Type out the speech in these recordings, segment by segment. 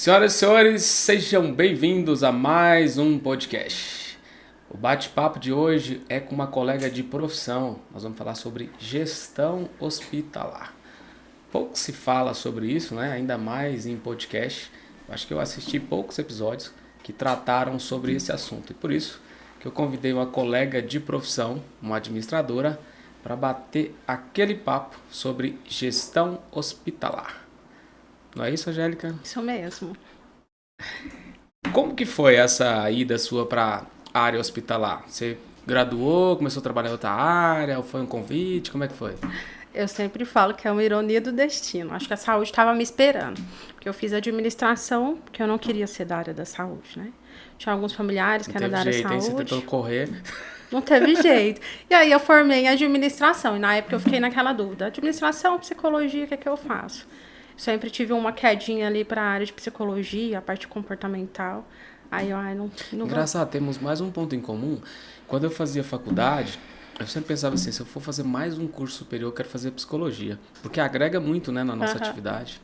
Senhoras e senhores, sejam bem-vindos a mais um podcast. O bate-papo de hoje é com uma colega de profissão. Nós vamos falar sobre gestão hospitalar. Pouco se fala sobre isso, né? Ainda mais em podcast. Acho que eu assisti poucos episódios que trataram sobre esse assunto. E por isso que eu convidei uma colega de profissão, uma administradora, para bater aquele papo sobre gestão hospitalar. Não é isso, Angélica? Isso mesmo. Como que foi essa ida sua para a área hospitalar? Você graduou, começou a trabalhar em outra área, ou foi um convite? Como é que foi? Eu sempre falo que é uma ironia do destino. Acho que a saúde estava me esperando. Porque eu fiz administração, porque eu não queria ser da área da saúde, né? Tinha alguns familiares que eram da área da saúde. Você tentou correr. Não teve jeito. E aí eu formei em administração. E na época eu fiquei naquela dúvida. Administração, psicologia, o que é que eu faço? Sempre tive uma quedinha ali para a área de psicologia, a parte comportamental. Aí eu, não Engraçado, temos mais um ponto em comum. Quando eu fazia faculdade, eu sempre pensava assim, se eu for fazer mais um curso superior, eu quero fazer psicologia. Porque agrega muito, né, na nossa atividade.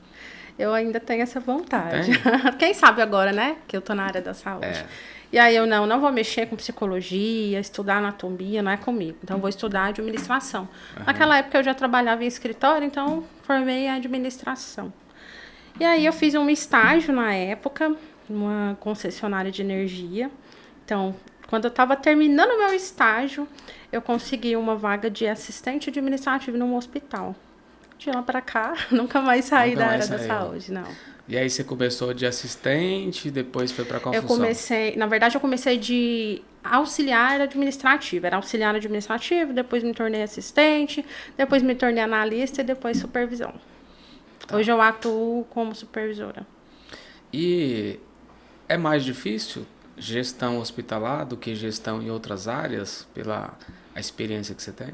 Eu ainda tenho essa vontade. Quem sabe agora, né, que eu tô na área da saúde. E aí eu não vou mexer com psicologia, estudar anatomia, não é comigo. Então, vou estudar administração. Naquela época, eu já trabalhava em escritório, então, formei em administração. E aí, eu fiz um estágio na época, numa concessionária de energia. Então, quando eu estava terminando o meu estágio, eu consegui uma vaga de assistente administrativo num hospital. De lá para cá, nunca mais saí da área da saúde, não. E aí você começou de assistente, depois foi para qual função? Na verdade, eu comecei de auxiliar administrativo. Era auxiliar administrativo, depois me tornei assistente, depois me tornei analista e depois supervisão. Tá. Hoje eu atuo como supervisora. E é mais difícil gestão hospitalar do que gestão em outras áreas, pela a experiência que você tem?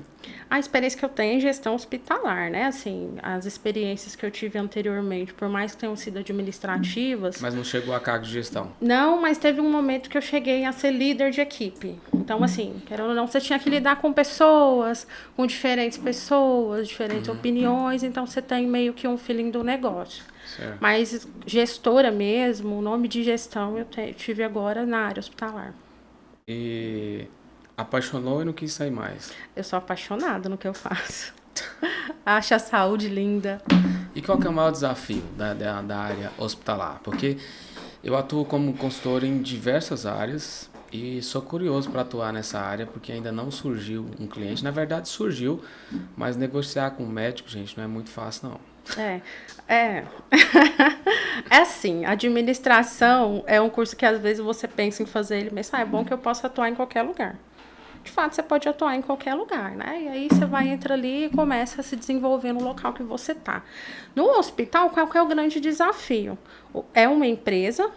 A experiência que eu tenho é gestão hospitalar, né? Assim, as experiências que eu tive anteriormente, por mais que tenham sido administrativas... Mas não chegou a cargo de gestão? Não, mas teve um momento que eu cheguei a ser líder de equipe. Então, assim, querendo ou não, você tinha que lidar com pessoas, com diferentes pessoas, diferentes opiniões, então você tem meio que um feeling do negócio. Certo. Mas gestora mesmo, o nome de gestão eu tive agora na área hospitalar. E... apaixonou e não quis sair mais? Eu sou apaixonada no que eu faço. Acho a saúde linda. E qual que é o maior desafio da área hospitalar? Porque eu atuo como consultor em diversas áreas e sou curioso para atuar nessa área porque ainda não surgiu um cliente. Na verdade surgiu, mas negociar com o médico, gente, não é muito fácil não. É assim, administração é um curso que às vezes você pensa em fazer ele, mas é bom que eu possa atuar em qualquer lugar. De fato, você pode atuar em qualquer lugar, né? E aí você entra ali e começa a se desenvolver no local que você tá. No hospital, qual que é o grande desafio? É uma empresa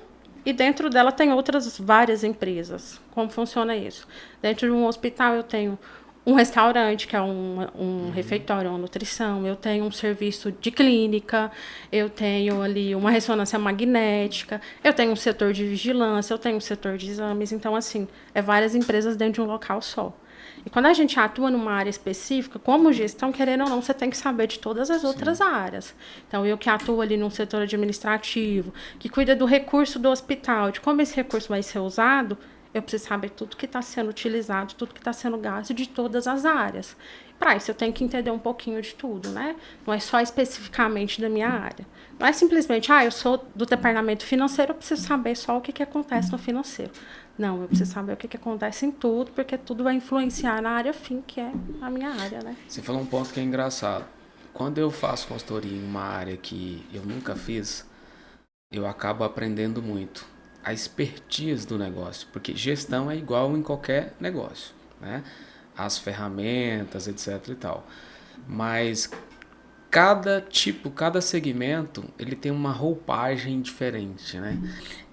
e dentro dela tem outras várias empresas. Como funciona isso? Dentro de um hospital eu tenho um restaurante, que é um refeitório, uma nutrição, eu tenho um serviço de clínica, eu tenho ali uma ressonância magnética, eu tenho um setor de vigilância, eu tenho um setor de exames, então, assim, é várias empresas dentro de um local só. E quando a gente atua numa área específica, como gestão, querendo ou não, você tem que saber de todas as outras áreas. Então, eu que atuo ali num setor administrativo, que cuida do recurso do hospital, de como esse recurso vai ser usado, eu preciso saber tudo que está sendo utilizado, tudo que está sendo gasto de todas as áreas. Para isso, eu tenho que entender um pouquinho de tudo, né? Não é só especificamente da minha área. Não é simplesmente, eu sou do departamento financeiro, eu preciso saber só o que acontece no financeiro. Não, eu preciso saber o que acontece em tudo, porque tudo vai influenciar na área fim, que é a minha área, né? Você falou um ponto que é engraçado. Quando eu faço consultoria em uma área que eu nunca fiz, eu acabo aprendendo muito. A expertise do negócio, porque gestão é igual em qualquer negócio, né? As ferramentas, etc e tal. Mas cada segmento, ele tem uma roupagem diferente, né?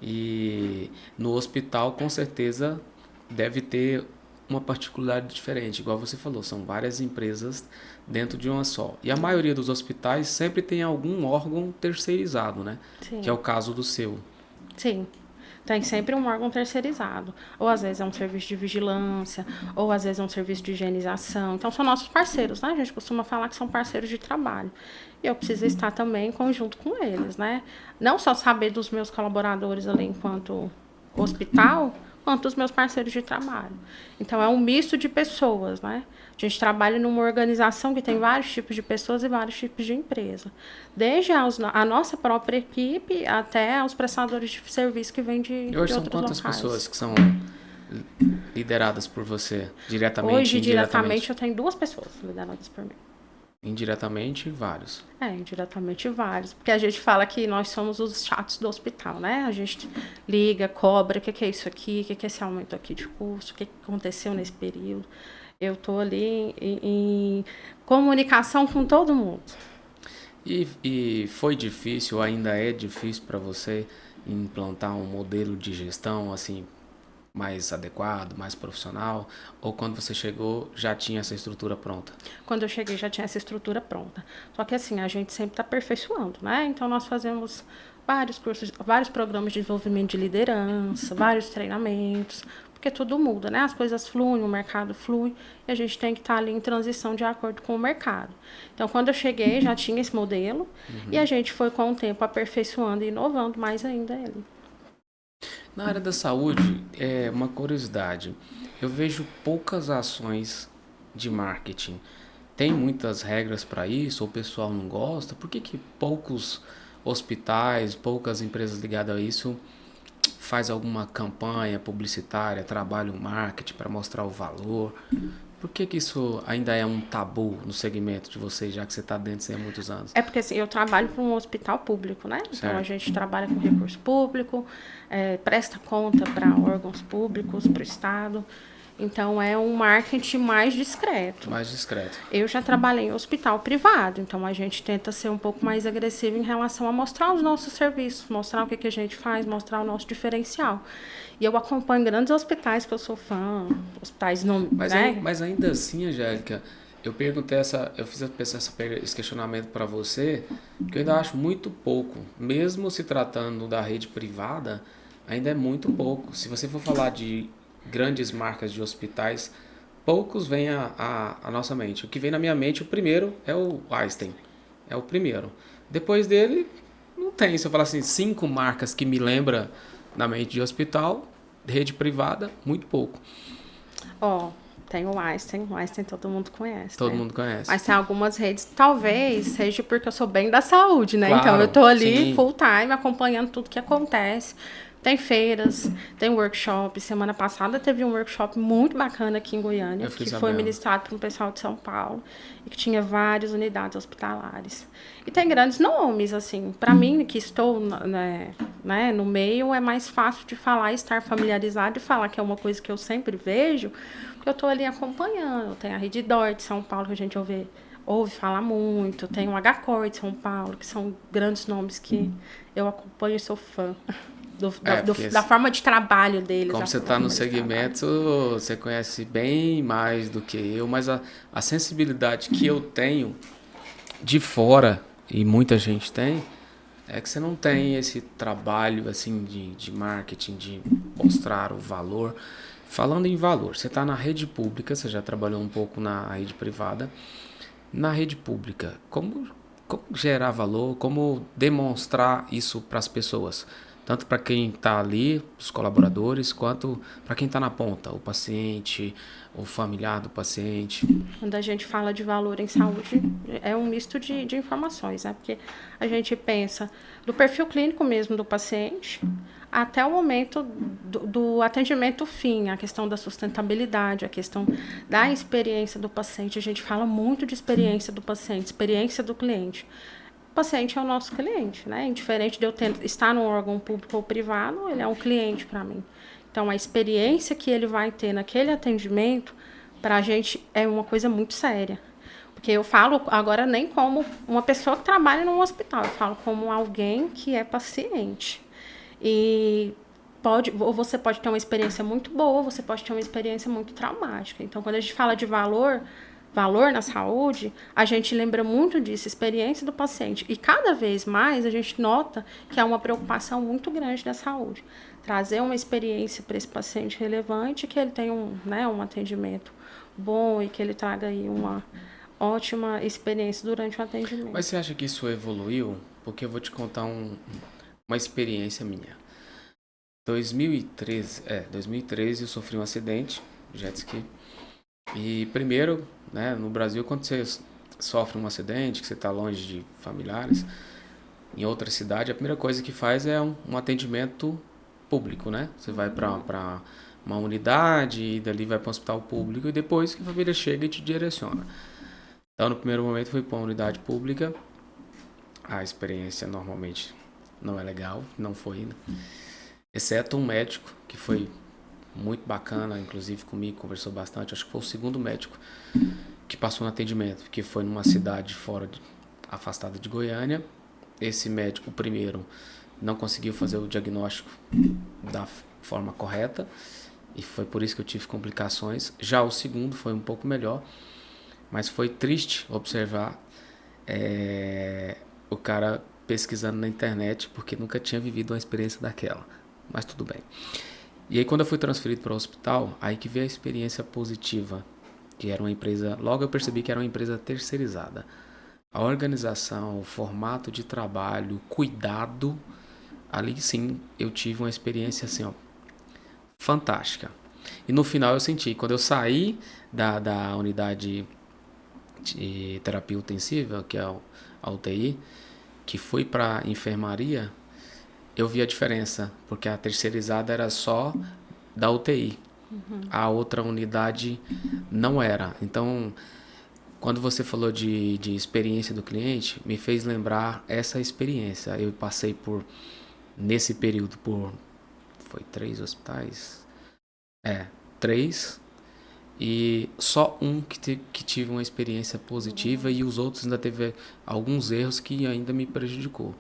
E no hospital, com certeza, deve ter uma particularidade diferente. Igual você falou, são várias empresas dentro de uma só. E a maioria dos hospitais sempre tem algum órgão terceirizado, né? Sim. Que é o caso do seu. Sim. tem sempre um órgão terceirizado. Ou às vezes é um serviço de vigilância, ou às vezes é um serviço de higienização. Então são nossos parceiros, né? A gente costuma falar que são parceiros de trabalho. E eu preciso estar também em conjunto com eles, né? Não só saber dos meus colaboradores ali enquanto hospital, quanto dos meus parceiros de trabalho. Então é um misto de pessoas, né? A gente trabalha numa organização que tem vários tipos de pessoas e vários tipos de empresa. Desde a nossa própria equipe até os prestadores de serviço que vêm de E hoje outros são quantas locais. pessoas que são lideradas por você? Diretamente Hoje, e indiretamente? diretamente, eu tenho 2 pessoas lideradas por mim. Indiretamente, vários. Indiretamente vários. Porque a gente fala que nós somos os chatos do hospital, né? A gente liga, cobra, o que é isso aqui, o que é esse aumento aqui de custo, o que aconteceu nesse período. Eu estou ali em comunicação com todo mundo. E foi difícil, ainda é difícil para você implantar um modelo de gestão assim mais adequado, mais profissional? Ou quando você chegou já tinha essa estrutura pronta? Quando eu cheguei já tinha essa estrutura pronta. Só que assim, a gente sempre está aperfeiçoando, né? Então nós fazemos vários cursos, vários programas de desenvolvimento de liderança, vários treinamentos, porque tudo muda, né? As coisas fluem, o mercado flui, e a gente tem que estar ali em transição de acordo com o mercado. Então, quando eu cheguei, já tinha esse modelo, e a gente foi com o tempo aperfeiçoando e inovando mais ainda ele. Na área da saúde, é uma curiosidade. Eu vejo poucas ações de marketing. Tem muitas regras para isso, ou o pessoal não gosta? Por que poucos hospitais, poucas empresas ligadas a isso faz alguma campanha publicitária, trabalha o marketing para mostrar o valor? Por que isso ainda é um tabu no segmento de vocês, já que você está dentro há muitos anos? É porque assim, eu trabalho para um hospital público, né? Certo. Então a gente trabalha com recurso público, presta conta para órgãos públicos, para o Estado. Então é um marketing mais discreto. Mais discreto. Eu já trabalhei em hospital privado, então a gente tenta ser um pouco mais agressivo em relação a mostrar os nossos serviços, mostrar o que a gente faz, mostrar o nosso diferencial. E eu acompanho grandes hospitais que eu sou fã, hospitais não, mas ainda assim, Angélica, eu fiz esse questionamento para você, que eu ainda acho muito pouco, mesmo se tratando da rede privada, ainda é muito pouco. Se você for falar de grandes marcas de hospitais, poucos vêm à nossa mente. O que vem na minha mente, o primeiro é o Einstein, é o primeiro. Depois dele, não tem. Se eu falar assim, 5 marcas que me lembram na mente de hospital, rede privada, muito pouco. Tem o Einstein todo mundo conhece. Todo mundo conhece. Mas tem algumas redes, talvez seja porque eu sou bem da saúde, né? Claro, então eu tô ali sim. full time acompanhando tudo que acontece. Tem feiras, tem workshop. Semana passada teve um workshop muito bacana aqui em Goiânia, que foi ministrado por um pessoal de São Paulo e que tinha várias unidades hospitalares. E tem grandes nomes, assim. Para mim, que estou no meio, é mais fácil de falar, estar familiarizado e falar que é uma coisa que eu sempre vejo, porque eu estou ali acompanhando. Tem a Rede Dor de São Paulo, que a gente ouve falar muito. Tem o HCor de São Paulo, que são grandes nomes que eu acompanho e sou fã. Da forma de trabalho deles. Como você está no segmento, você conhece bem mais do que eu, mas a sensibilidade que eu tenho de fora, e muita gente tem, é que você não tem esse trabalho assim de marketing, de mostrar o valor. Falando em valor, você está na rede pública, você já trabalhou um pouco na rede privada. Na rede pública, como gerar valor, como demonstrar isso para as pessoas? Tanto para quem está ali, os colaboradores, quanto para quem está na ponta, o paciente, o familiar do paciente. Quando a gente fala de valor em saúde, é um misto de informações, né? Porque a gente pensa do perfil clínico mesmo do paciente, até o momento do atendimento fim, a questão da sustentabilidade, a questão da experiência do paciente. A gente fala muito de experiência do paciente, experiência do cliente. O paciente é o nosso cliente, né? Indiferente de eu estar num órgão público ou privado, ele é um cliente para mim. Então, a experiência que ele vai ter naquele atendimento, para a gente, é uma coisa muito séria. Porque eu falo agora nem como uma pessoa que trabalha num hospital, eu falo como alguém que é paciente. E você pode ter uma experiência muito boa, ou você pode ter uma experiência muito traumática. Então, quando a gente fala de valor, valor na saúde, a gente lembra muito disso, experiência do paciente. E cada vez mais a gente nota que há uma preocupação muito grande da saúde. Trazer uma experiência para esse paciente relevante, que ele tenha um atendimento bom e que ele traga aí uma ótima experiência durante o atendimento. Mas você acha que isso evoluiu? Porque eu vou te contar uma experiência minha. 2013 eu sofri um acidente, jet ski. E primeiro, né, no Brasil, quando você sofre um acidente, que você está longe de familiares, em outra cidade, a primeira coisa que faz é um atendimento público, né? Você vai para uma unidade e dali vai para um hospital público e depois que a família chega e te direciona. Então, no primeiro momento, fui para uma unidade pública. A experiência normalmente não é legal, não foi, né? Exceto um médico que foi muito bacana, inclusive comigo, conversou bastante. Acho que foi o segundo médico que passou no atendimento, que foi numa cidade afastada de Goiânia. Esse médico, o primeiro, não conseguiu fazer o diagnóstico da forma correta e foi por isso que eu tive complicações. Já o segundo foi um pouco melhor, mas foi triste observar o cara pesquisando na internet porque nunca tinha vivido uma experiência daquela. Mas tudo bem. E aí quando eu fui transferido para o hospital, aí que veio a experiência positiva, que era uma empresa, logo eu percebi que era uma empresa terceirizada. A organização, o formato de trabalho, o cuidado, ali sim eu tive uma experiência assim, ó, fantástica. E no final eu senti, quando eu saí da unidade de terapia intensiva, que é a UTI, que fui para enfermaria, eu vi a diferença, porque a terceirizada era só da UTI. A outra unidade não era. Então, quando você falou de experiência do cliente, me fez lembrar essa experiência. Eu passei nesse período, foi 3 hospitais? 3. E só um que tive uma experiência positiva e os outros ainda teve alguns erros que ainda me prejudicou.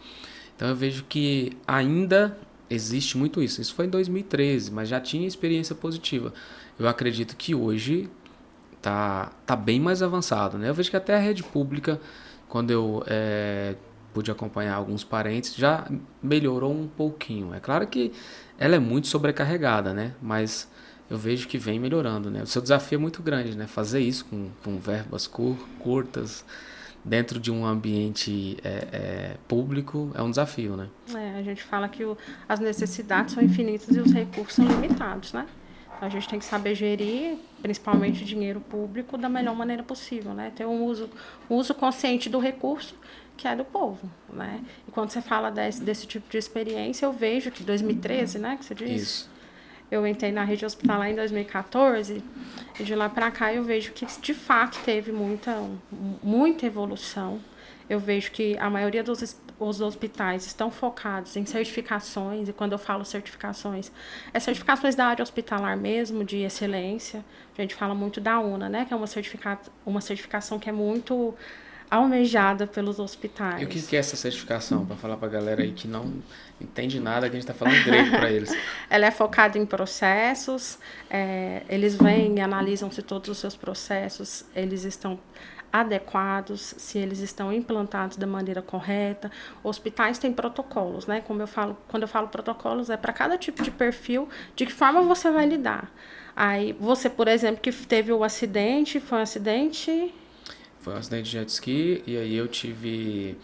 Então eu vejo que ainda existe muito isso. Isso foi em 2013, mas já tinha experiência positiva. Eu acredito que hoje tá bem mais avançado, né? Eu vejo que até a rede pública, quando eu pude acompanhar alguns parentes, já melhorou um pouquinho. É claro que ela é muito sobrecarregada, né? Mas eu vejo que vem melhorando, né? O seu desafio é muito grande, né? Fazer isso com verbas curtas, dentro de um ambiente público, é um desafio, né? A gente fala que as necessidades são infinitas e os recursos são limitados, né? Então, a gente tem que saber gerir, principalmente o dinheiro público, da melhor maneira possível, né? Ter um uso consciente do recurso, que é do povo, né? E quando você fala desse tipo de experiência, eu vejo que 2013, né, que você disse? Isso. Eu entrei na rede hospitalar em 2014 e de lá para cá eu vejo que de fato teve muita evolução. Eu vejo que a maioria dos hospitais estão focados em certificações, e quando eu falo certificações, é certificações da área hospitalar mesmo, de excelência. A gente fala muito da UNA, né, que é uma certificação que é muito almejada pelos hospitais. E o que é essa certificação? Para falar para a galera aí que não entende nada, que a gente está falando grego para eles. Ela é focada em processos, eles vêm e analisam se todos os seus processos eles estão adequados, se eles estão implantados da maneira correta. Hospitais têm protocolos, né? Quando eu falo protocolos, é para cada tipo de perfil, de que forma você vai lidar. Aí, você, por exemplo, que teve o acidente, foi um acidente... Foi um acidente de jet ski e aí eu tive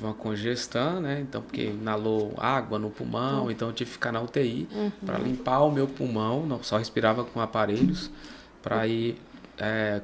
uma congestão, né? Então, porque inalou água no pulmão, então eu tive que ficar na UTI para limpar o meu pulmão, não, só respirava com aparelhos para ir,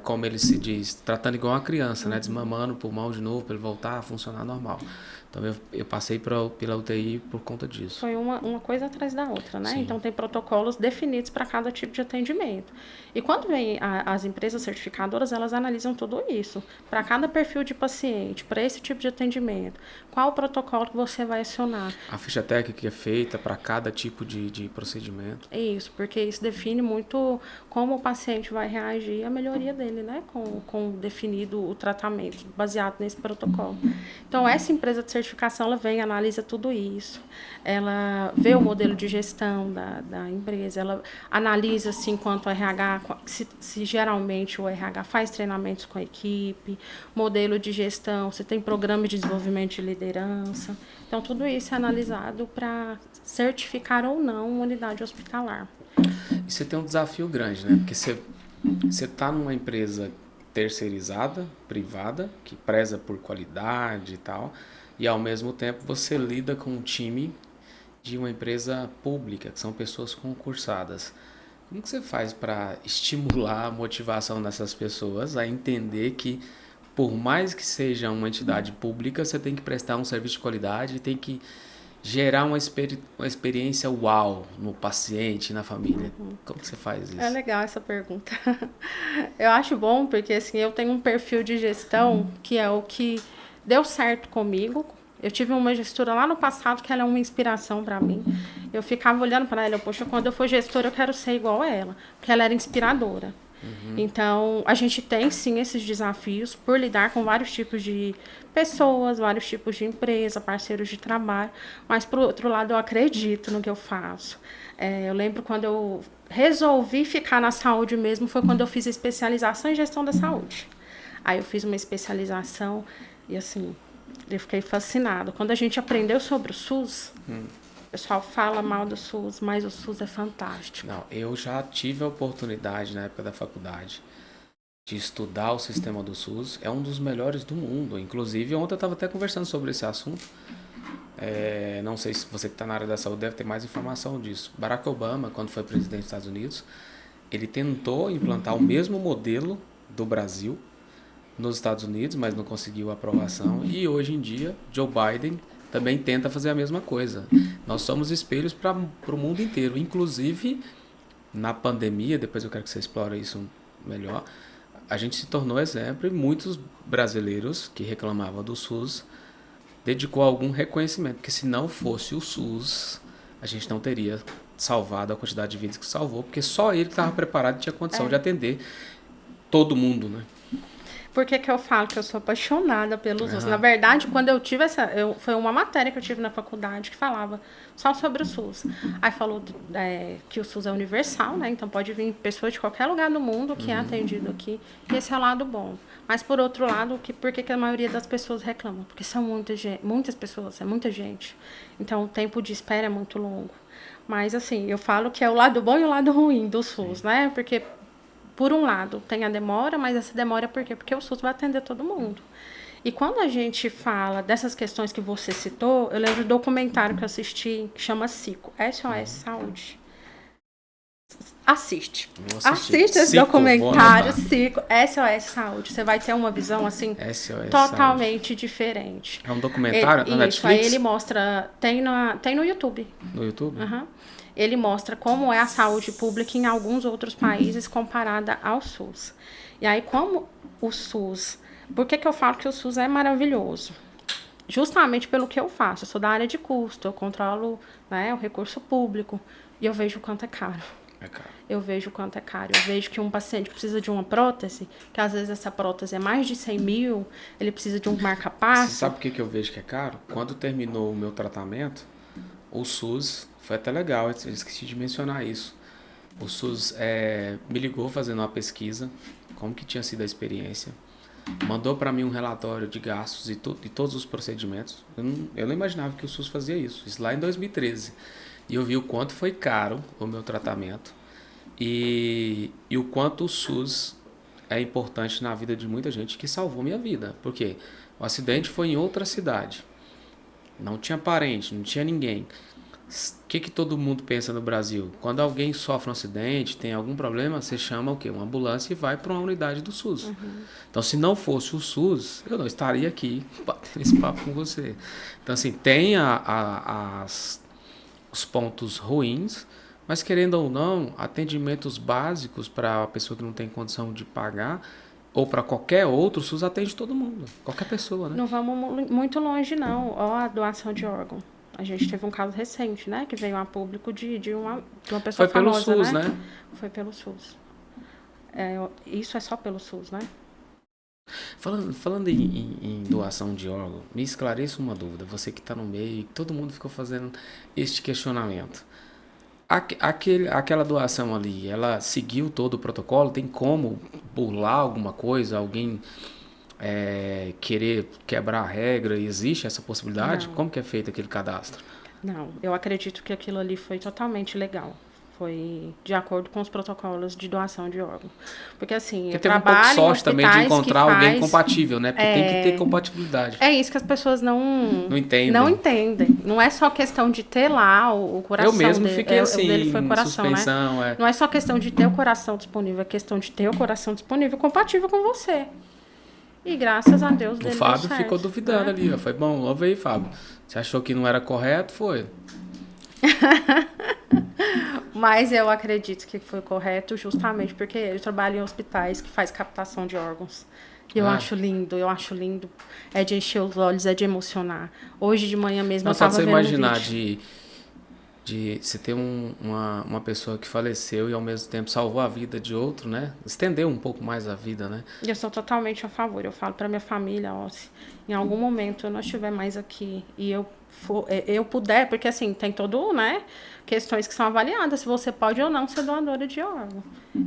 como ele se diz, tratando igual uma criança, né? Desmamando o pulmão de novo para ele voltar a funcionar normal. Então eu passei pela UTI por conta disso. Foi uma coisa atrás da outra, né? Sim. Então tem protocolos definidos para cada tipo de atendimento. E quando vem as empresas certificadoras, elas analisam tudo isso. Para cada perfil de paciente, para esse tipo de atendimento, qual o protocolo que você vai acionar? A ficha técnica que é feita para cada tipo de procedimento. É isso, porque isso define muito como o paciente vai reagir à melhoria dele, né? Com definido o tratamento baseado nesse protocolo. Então essa empresa de certificação, ela vem, analisa tudo isso. Ela vê o modelo de gestão da empresa, ela analisa, assim, quanto ao RH, se geralmente o RH faz treinamentos com a equipe, modelo de gestão, se tem programa de desenvolvimento de liderança. Então, tudo isso é analisado para certificar ou não uma unidade hospitalar. E você tem um desafio grande, né? Porque você está numa empresa terceirizada, privada, que preza por qualidade e tal, e ao mesmo tempo você lida com um time de uma empresa pública, que são pessoas concursadas. Como que você faz para estimular a motivação dessas pessoas a entender que, por mais que seja uma entidade pública, você tem que prestar um serviço de qualidade e tem que gerar uma experiência uau no paciente, na família? Como que você faz isso? É legal essa pergunta. Eu acho bom porque assim, eu tenho um perfil de gestão que é o que deu certo comigo. Eu tive uma gestora lá no passado que ela é uma inspiração para mim. Eu ficava olhando para ela, poxa, quando eu for gestora eu quero ser igual a ela, porque ela era inspiradora. Então, a gente tem sim esses desafios por lidar com vários tipos de pessoas, vários tipos de empresa, parceiros de trabalho, mas por outro lado eu acredito no que eu faço. Eu lembro quando eu resolvi ficar na saúde mesmo, foi quando eu fiz a especialização em gestão da saúde. Aí eu fiz uma especialização e assim, eu fiquei fascinada. Quando a gente aprendeu sobre o SUS, o pessoal fala mal do SUS, mas o SUS é fantástico. Não, eu já tive a oportunidade na época da faculdade de estudar o sistema do SUS. É um dos melhores do mundo. Inclusive, ontem eu estava até conversando sobre esse assunto. Não sei se você que está na área da saúde deve ter mais informação disso. Barack Obama, quando foi presidente dos Estados Unidos, ele tentou implantar o mesmo modelo do Brasil nos Estados Unidos, mas não conseguiu aprovação. E hoje em dia, Joe Biden também tenta fazer a mesma coisa. Nós somos espelhos para o mundo inteiro. Inclusive, na pandemia, depois eu quero que você explore isso melhor, a gente se tornou exemplo e muitos brasileiros que reclamavam do SUS dedicou algum reconhecimento, porque se não fosse o SUS, a gente não teria salvado a quantidade de vidas que salvou, porque só ele estava preparado e tinha condição de atender todo mundo, né? Por que que eu falo que eu sou apaixonada pelo SUS? Na verdade, quando eu tive foi uma matéria que eu tive na faculdade que falava só sobre o SUS. Aí falou que o SUS é universal, né? Então pode vir pessoas de qualquer lugar do mundo que é atendido aqui. E esse é o lado bom. Mas por outro lado, por que que a maioria das pessoas reclama? Porque são muitas pessoas, é muita gente. Então o tempo de espera é muito longo. Mas assim, eu falo que é o lado bom e o lado ruim do SUS, né? Porque por um lado, tem a demora, mas essa demora por quê? Porque o SUS vai atender todo mundo. E quando a gente fala dessas questões que você citou, eu lembro do documentário que eu assisti, que chama SICO, SOS Saúde. Assiste esse documentário, SICO, SOS Saúde. Você vai ter uma visão, assim, totalmente diferente. É um documentário na Netflix? Isso, aí ele mostra, tem no YouTube. No YouTube? Aham. Ele mostra como é a saúde pública em alguns outros países comparada ao SUS. E aí, como o SUS... Por que que eu falo que o SUS é maravilhoso? Justamente pelo que eu faço. Eu sou da área de custo, eu controlo, né, o recurso público e eu vejo o quanto é caro. É caro. Eu vejo o quanto é caro. Eu vejo que um paciente precisa de uma prótese, que às vezes essa prótese é mais de 100 mil, ele precisa de um marca-passo. Você sabe por que eu vejo que é caro? Quando terminou o meu tratamento, o SUS... Foi até legal, eu esqueci de mencionar isso. O SUS me ligou fazendo uma pesquisa, como que tinha sido a experiência. Mandou para mim um relatório de gastos e todos os procedimentos. Eu não imaginava que o SUS fazia isso. Isso lá em 2013. E eu vi o quanto foi caro o meu tratamento. E o quanto o SUS é importante na vida de muita gente, que salvou minha vida. Por quê? O acidente foi em outra cidade. Não tinha parente, não tinha ninguém. O que todo mundo pensa no Brasil? Quando alguém sofre um acidente, tem algum problema, você chama o quê? Uma ambulância e vai para uma unidade do SUS. Então, se não fosse o SUS, eu não estaria aqui batendo esse papo com você. Então, assim, tem os pontos ruins, mas querendo ou não, atendimentos básicos para a pessoa que não tem condição de pagar, ou para qualquer outro, o SUS atende todo mundo, qualquer pessoa, né? Não vamos muito longe, não. Ó, a doação de órgão. A gente teve um caso recente, né? Que veio a público de uma pessoa famosa, Foi pelo SUS, né? Foi pelo SUS. Isso é só pelo SUS, né? Falando em doação de órgão, me esclareça uma dúvida. Você que está no meio, todo mundo ficou fazendo este questionamento. Aquela doação ali, ela seguiu todo o protocolo? Tem como burlar alguma coisa? Alguém querer quebrar a regra? Existe essa possibilidade? Não, Como que é feito aquele cadastro? não. Eu acredito que aquilo ali foi totalmente legal. Foi de acordo com os protocolos de doação de órgão. Porque assim, Porque eu teve um pouco de trabalho em sorte também de hospitais que encontrar alguém faz... compatível, né? Porque tem que ter compatibilidade. É isso que as pessoas Não entendem. não entendem. Não é só questão de ter lá o coração Eu mesmo dele. fiquei O assim, dele foi em coração, suspensão. né? Não é só questão de ter o coração disponível, é questão de ter o coração disponível compatível com você. E graças a Deus O dele Fábio deu certo, ficou duvidando né? ali, ó. Foi bom, ouve aí, Fábio. Você achou que não era correto? Foi. Mas eu acredito que foi correto justamente porque eu trabalho em hospitais que faz captação de órgãos. E eu acho lindo, eu acho lindo. É de encher os olhos, é de emocionar. Hoje de manhã mesmo Não, eu só tava de você vendo um imaginar vídeo. de você ter uma pessoa que faleceu e ao mesmo tempo salvou a vida de outro, né? Estendeu um pouco mais a vida, né? E eu sou totalmente a favor. Eu falo para minha família, ó, se em algum momento eu não estiver mais aqui e eu puder, porque assim, tem todo, né, questões que são avaliadas, se você pode ou não ser doadora de órgão.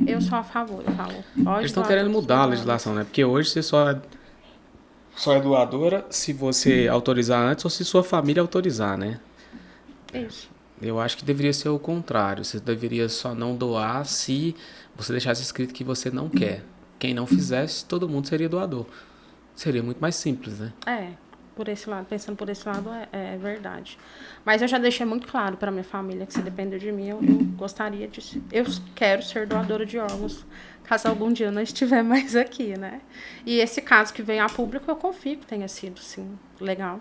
Eu sou a favor, eu falo, Eles pode estão doar querendo todos os mudar a órgãos. legislação, né? Porque hoje você só é doadora se você autorizar antes ou se sua família autorizar, né? Isso. Eu acho que deveria ser o contrário. Você deveria só não doar se você deixasse escrito que você não quer. Quem não fizesse, todo mundo seria doador. Seria muito mais simples, né? Por esse lado, pensando por esse lado, é verdade. Mas eu já deixei muito claro para minha família que se depender de mim, eu gostaria de. Eu quero ser doadora de órgãos, caso algum dia eu não estiver mais aqui, né? E esse caso que veio a público, eu confio que tenha sido, sim, legal.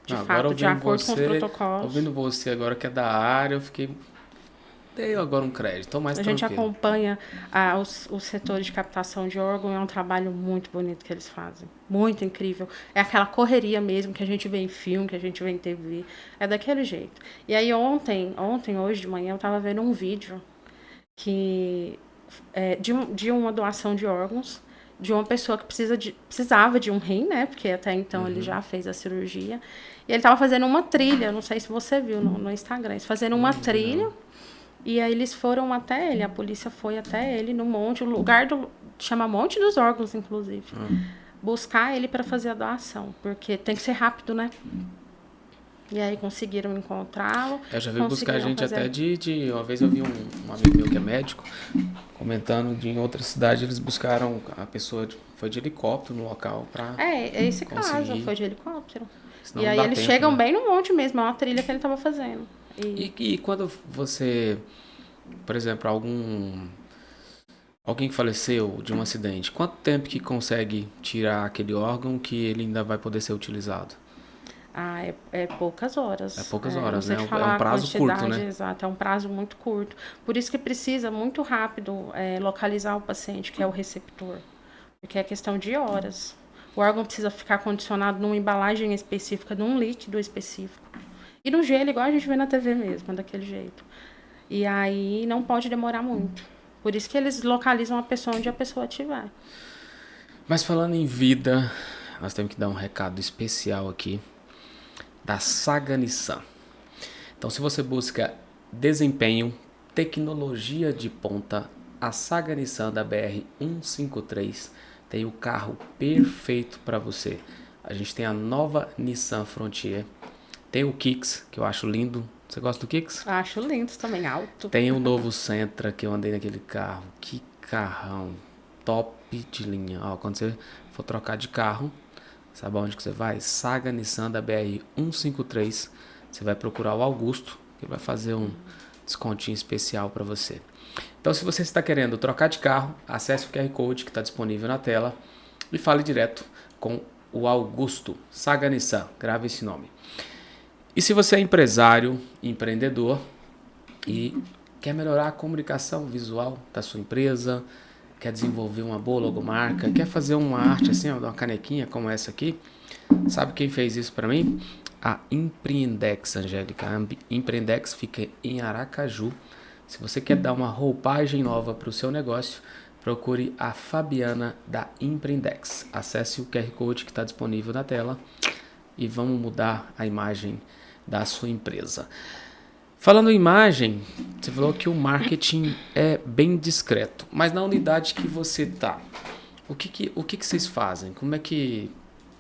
De Agora fato, de acordo com os protocolos. ouvindo você agora que é da área, eu fiquei. Dei agora um crédito, tô mais A gente tranquilo. acompanha os setores de captação de órgão, é um trabalho muito bonito que eles fazem. Muito incrível. É aquela correria mesmo que a gente vê em filme, que a gente vê em TV. É daquele jeito. E aí hoje de manhã, eu estava vendo um vídeo que de uma doação de órgãos de uma pessoa que precisava de um rim, né? Porque até então ele já fez a cirurgia. E ele estava fazendo uma trilha, não sei se você viu no Instagram, eles fazendo uma trilha. E aí eles foram até ele, a polícia foi até ele no monte, o lugar chama Monte dos Órgãos, inclusive. Buscar ele para fazer a doação, porque tem que ser rápido, né? E aí conseguiram encontrá-lo. Eu já vi buscar gente fazer... até de. Uma vez eu vi um amigo meu que é médico comentando de em outra cidade eles buscaram. A pessoa foi de helicóptero no local pra. É esse conseguir. caso, foi de helicóptero. Senão E não aí dá eles tempo, chegam né? bem no monte mesmo, é uma trilha que ele estava fazendo. E quando você, por exemplo, alguém que faleceu de um acidente, quanto tempo que consegue tirar aquele órgão que ele ainda vai poder ser utilizado? É poucas horas. É poucas horas, não sei né? te falar É um a prazo curto, quantidade né? exata, é um prazo muito curto. Por isso que precisa muito rápido localizar o paciente, que é o receptor. Porque é questão de horas. O órgão precisa ficar condicionado numa embalagem específica, num líquido específico. E no gelo, igual a gente vê na TV mesmo, daquele jeito. E aí não pode demorar muito. Por isso que eles localizam a pessoa onde a pessoa estiver. Mas falando em vida, nós temos que dar um recado especial aqui da Saga Nissan. Então, se você busca desempenho, tecnologia de ponta, a Saga Nissan da BR-153 tem o carro perfeito para você. A gente tem a nova Nissan Frontier, tem o Kicks, que eu acho lindo. Você gosta do Kicks? Acho lindo também, alto. Tem o novo Sentra, que eu andei naquele carro. Que carrão, top de linha. Ó, quando você for trocar de carro, sabe aonde que você vai? Saga Nissan da BR-153. Você vai procurar o Augusto, que vai fazer um descontinho especial para você. Então, se você está querendo trocar de carro, acesse o QR Code que está disponível na tela e fale direto com o Augusto. Saga Nissan, grave esse nome. E se você é empresário, empreendedor e quer melhorar a comunicação visual da sua empresa, quer desenvolver uma boa logomarca, quer fazer uma arte assim, ó, uma canequinha como essa aqui, sabe quem fez isso para mim? A Empreendex, Angélica. A Empreendex fica em Aracaju. Se você quer dar uma roupagem nova para o seu negócio, procure a Fabiana da Empreendex. Acesse o QR Code que está disponível na tela e vamos mudar a imagem da sua empresa. Falando em imagem, você falou que o marketing é bem discreto, mas na unidade que você está, o que vocês fazem? Como é que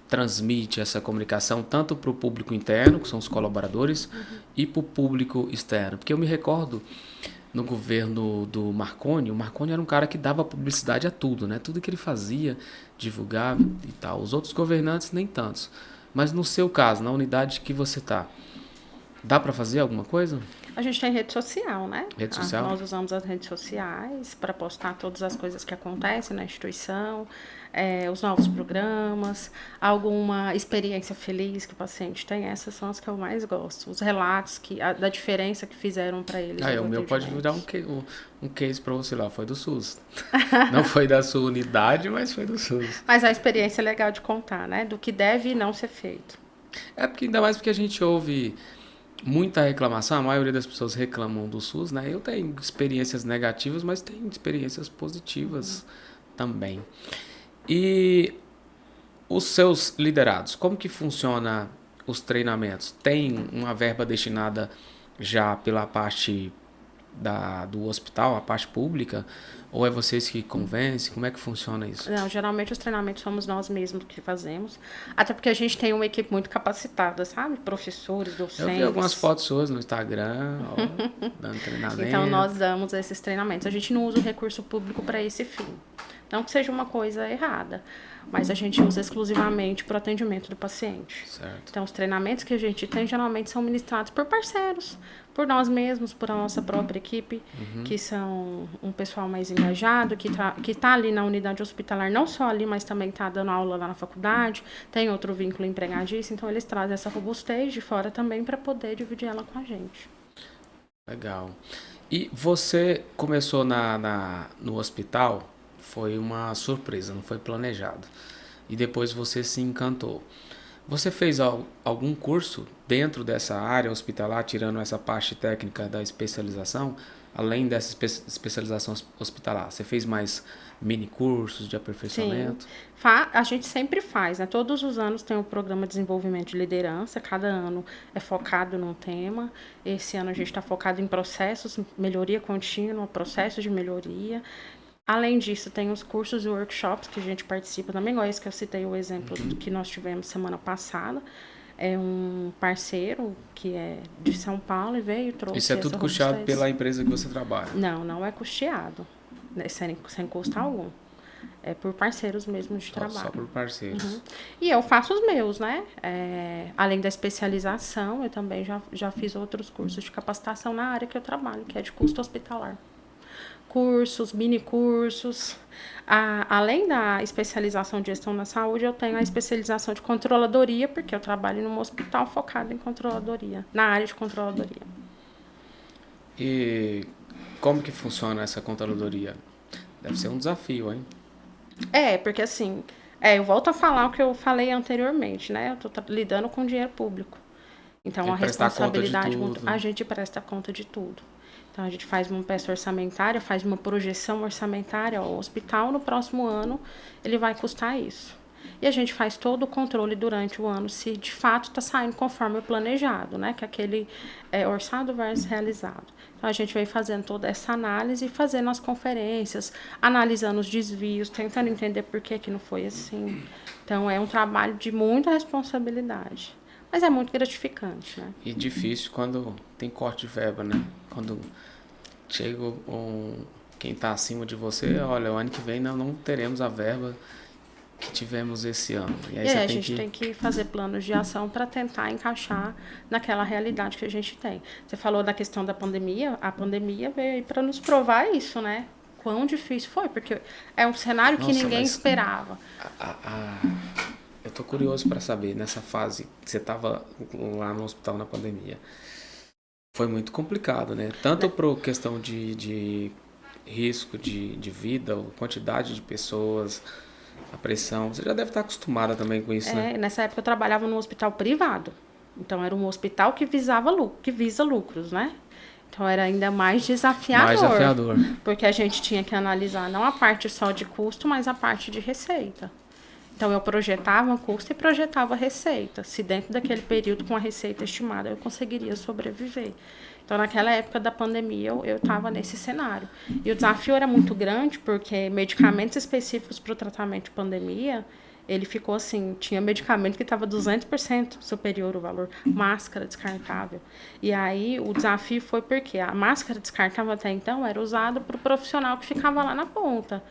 transmite essa comunicação tanto para o público interno, que são os colaboradores, e para o público externo? Porque eu me recordo no governo do Marconi, o Marconi era um cara que dava publicidade a tudo, né? Tudo que ele fazia, divulgava e tal. Os outros governantes nem tantos. Mas no seu caso, na unidade que você está, dá para fazer alguma coisa? A gente tem rede social, né? Rede social? Nós usamos as redes sociais para postar todas as coisas que acontecem na instituição, os novos programas, alguma experiência feliz que o paciente tem. Essas são as que eu mais gosto. Os relatos da diferença que fizeram para eles. O meu pode virar um case para você lá. Foi do SUS. Não foi da sua unidade, mas foi do SUS. Mas a experiência é legal de contar, né? Do que deve e não ser feito. Porque ainda mais porque a gente ouve muita reclamação, a maioria das pessoas reclamam do SUS, né? Eu tenho experiências negativas, mas tenho experiências positivas também. E os seus liderados, como que funciona os treinamentos? Tem uma verba destinada já pela parte do hospital, a parte pública? Ou é vocês que convencem? Como é que funciona isso? Não, geralmente os treinamentos somos nós mesmos que fazemos. Até porque a gente tem uma equipe muito capacitada, sabe? Professores, docentes. Eu vi algumas fotos suas no Instagram, dando treinamento. Então, nós damos esses treinamentos. A gente não usa o recurso público para esse fim. Não que seja uma coisa errada, mas a gente usa exclusivamente para o atendimento do paciente. Certo. Então, os treinamentos que a gente tem geralmente são ministrados por parceiros, por nós mesmos, por a nossa própria equipe, que são um pessoal mais engajado, que tá ali na unidade hospitalar, não só ali, mas também está dando aula lá na faculdade, tem outro vínculo empregadício, então eles trazem essa robustez de fora também para poder dividir ela com a gente. Legal. E você começou no hospital, foi uma surpresa, não foi planejado. E depois você se encantou. Você fez algum curso dentro dessa área hospitalar, tirando essa parte técnica da especialização, além dessa especialização hospitalar? Você fez mais mini cursos de aperfeiçoamento? Sim. A gente sempre faz, né? Todos os anos tem um programa de desenvolvimento de liderança, cada ano é focado num tema. Esse ano a gente está focado em processos, melhoria contínua, processos de melhoria. Além disso, tem os cursos e workshops que a gente participa também, igual esse que eu citei o exemplo do que nós tivemos semana passada. É um parceiro que é de São Paulo e veio e trouxe. Isso é tudo custeado pela empresa que você trabalha? Não é custeado, né? Sem custo algum. É por parceiros mesmo de trabalho. Só por parceiros. E eu faço os meus, né? Além da especialização, eu também já fiz outros cursos de capacitação na área que eu trabalho, que é de custo hospitalar. Cursos, mini cursos. Além da especialização de gestão na saúde, eu tenho a especialização de controladoria, porque eu trabalho num hospital focado em controladoria, na área de controladoria. E como que funciona essa controladoria? Deve ser um desafio, hein? Porque assim, eu volto a falar o que eu falei anteriormente, né? Eu estou lidando com dinheiro público. Então, a responsabilidade, a gente presta conta de tudo. Então, a gente faz uma peça orçamentária, faz uma projeção orçamentária. O hospital, no próximo ano, ele vai custar isso. E a gente faz todo o controle durante o ano, se de fato está saindo conforme o planejado, né? Que é aquele orçado versus realizado. Então, a gente vem fazendo toda essa análise e fazendo as conferências, analisando os desvios, tentando entender por que não foi assim. Então, é um trabalho de muita responsabilidade. Mas é muito gratificante, né? E difícil quando tem corte de verba, né? Quando chega quem está acima de você, olha, o ano que vem não teremos a verba que tivemos esse ano. E aí a gente tem que fazer planos de ação para tentar encaixar naquela realidade que a gente tem. Você falou da questão da pandemia, a pandemia veio aí para nos provar isso, né? Quão difícil foi, porque é um cenário que ninguém esperava. Eu tô curioso para saber, nessa fase que você estava lá no hospital na pandemia, foi muito complicado, né? Tanto por questão de risco de vida, quantidade de pessoas, a pressão. Você já deve estar acostumada também com isso, né? Nessa época eu trabalhava num hospital privado. Então, era um hospital que visa lucros, né? Então era ainda mais desafiador. Mais desafiador. Porque a gente tinha que analisar não a parte só de custo, mas a parte de receita. Então eu projetava custo e projetava receita. Se dentro daquele período com a receita estimada eu conseguiria sobreviver. Então naquela época da pandemia eu estava nesse cenário. E o desafio era muito grande porque medicamentos específicos para o tratamento de pandemia, ele ficou assim, tinha medicamento que estava 200% superior ao valor, máscara descartável. E aí o desafio foi porque a máscara descartável até então era usada para o profissional que ficava lá na ponta,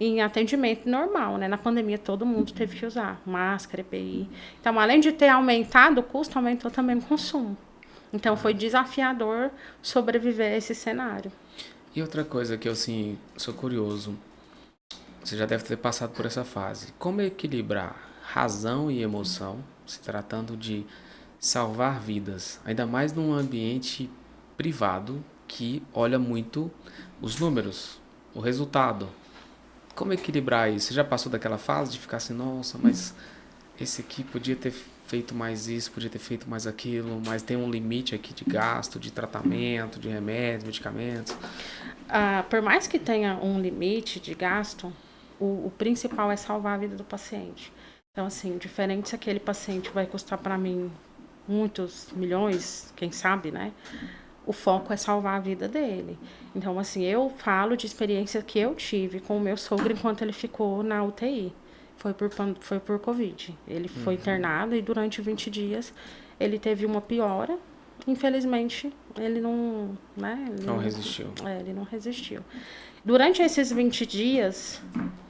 em atendimento normal, né? Na pandemia todo mundo teve que usar máscara, EPI. Então, além de ter aumentado o custo, aumentou também o consumo. Então, foi desafiador sobreviver a esse cenário. E outra coisa que eu, assim, sou curioso, você já deve ter passado por essa fase. Como equilibrar razão e emoção, se tratando de salvar vidas, ainda mais num ambiente privado que olha muito os números, o resultado. Como equilibrar isso? Você já passou daquela fase de ficar assim, nossa, mas esse aqui podia ter feito mais isso, podia ter feito mais aquilo, mas tem um limite aqui de gasto, de tratamento, de remédios, medicamentos. Por mais que tenha um limite de gasto, o principal é salvar a vida do paciente. Então, assim, diferente se aquele paciente vai custar para mim muitos milhões, quem sabe, né? O foco é salvar a vida dele. Então, assim, eu falo de experiência que eu tive com o meu sogro enquanto ele ficou na UTI. Foi por Covid. Ele foi internado e durante 20 dias ele teve uma piora. Infelizmente, ele não... né, Não resistiu. Ele não resistiu. Durante esses 20 dias,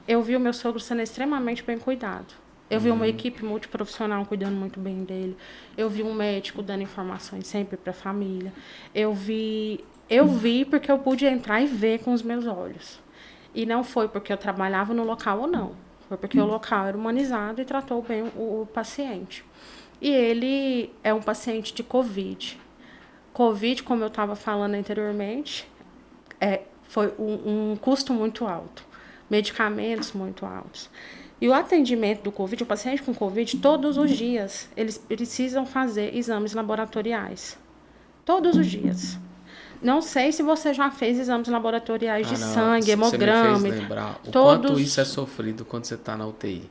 eu vi o meu sogro sendo extremamente bem cuidado. Eu vi uma equipe multiprofissional cuidando muito bem dele. Eu vi um médico dando informações sempre para a família. Eu vi porque eu pude entrar e ver com os meus olhos. E não foi porque eu trabalhava no local ou não. Foi porque o local era humanizado e tratou bem o paciente. E ele é um paciente de Covid. Covid, como eu estava falando anteriormente, foi um custo muito alto. Medicamentos muito altos. E o atendimento do Covid, o paciente com Covid, todos os dias, eles precisam fazer exames laboratoriais. Todos os dias. Não sei se você já fez exames laboratoriais de sangue, hemograma. Você me fez lembrar o quanto isso é sofrido quando você está na UTI.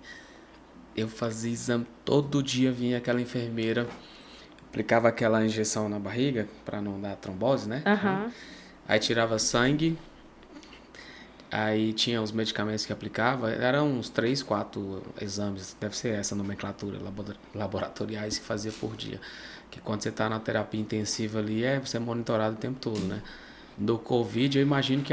Eu fazia exame, todo dia vinha aquela enfermeira, aplicava aquela injeção na barriga, para não dar trombose, né? Uhum. Aí tirava sangue. Aí tinha os medicamentos que aplicava, eram uns 3, 4 exames, deve ser essa nomenclatura, laboratoriais que fazia por dia. Que quando você está na terapia intensiva ali, você é monitorado o tempo todo, né? Do Covid, eu imagino que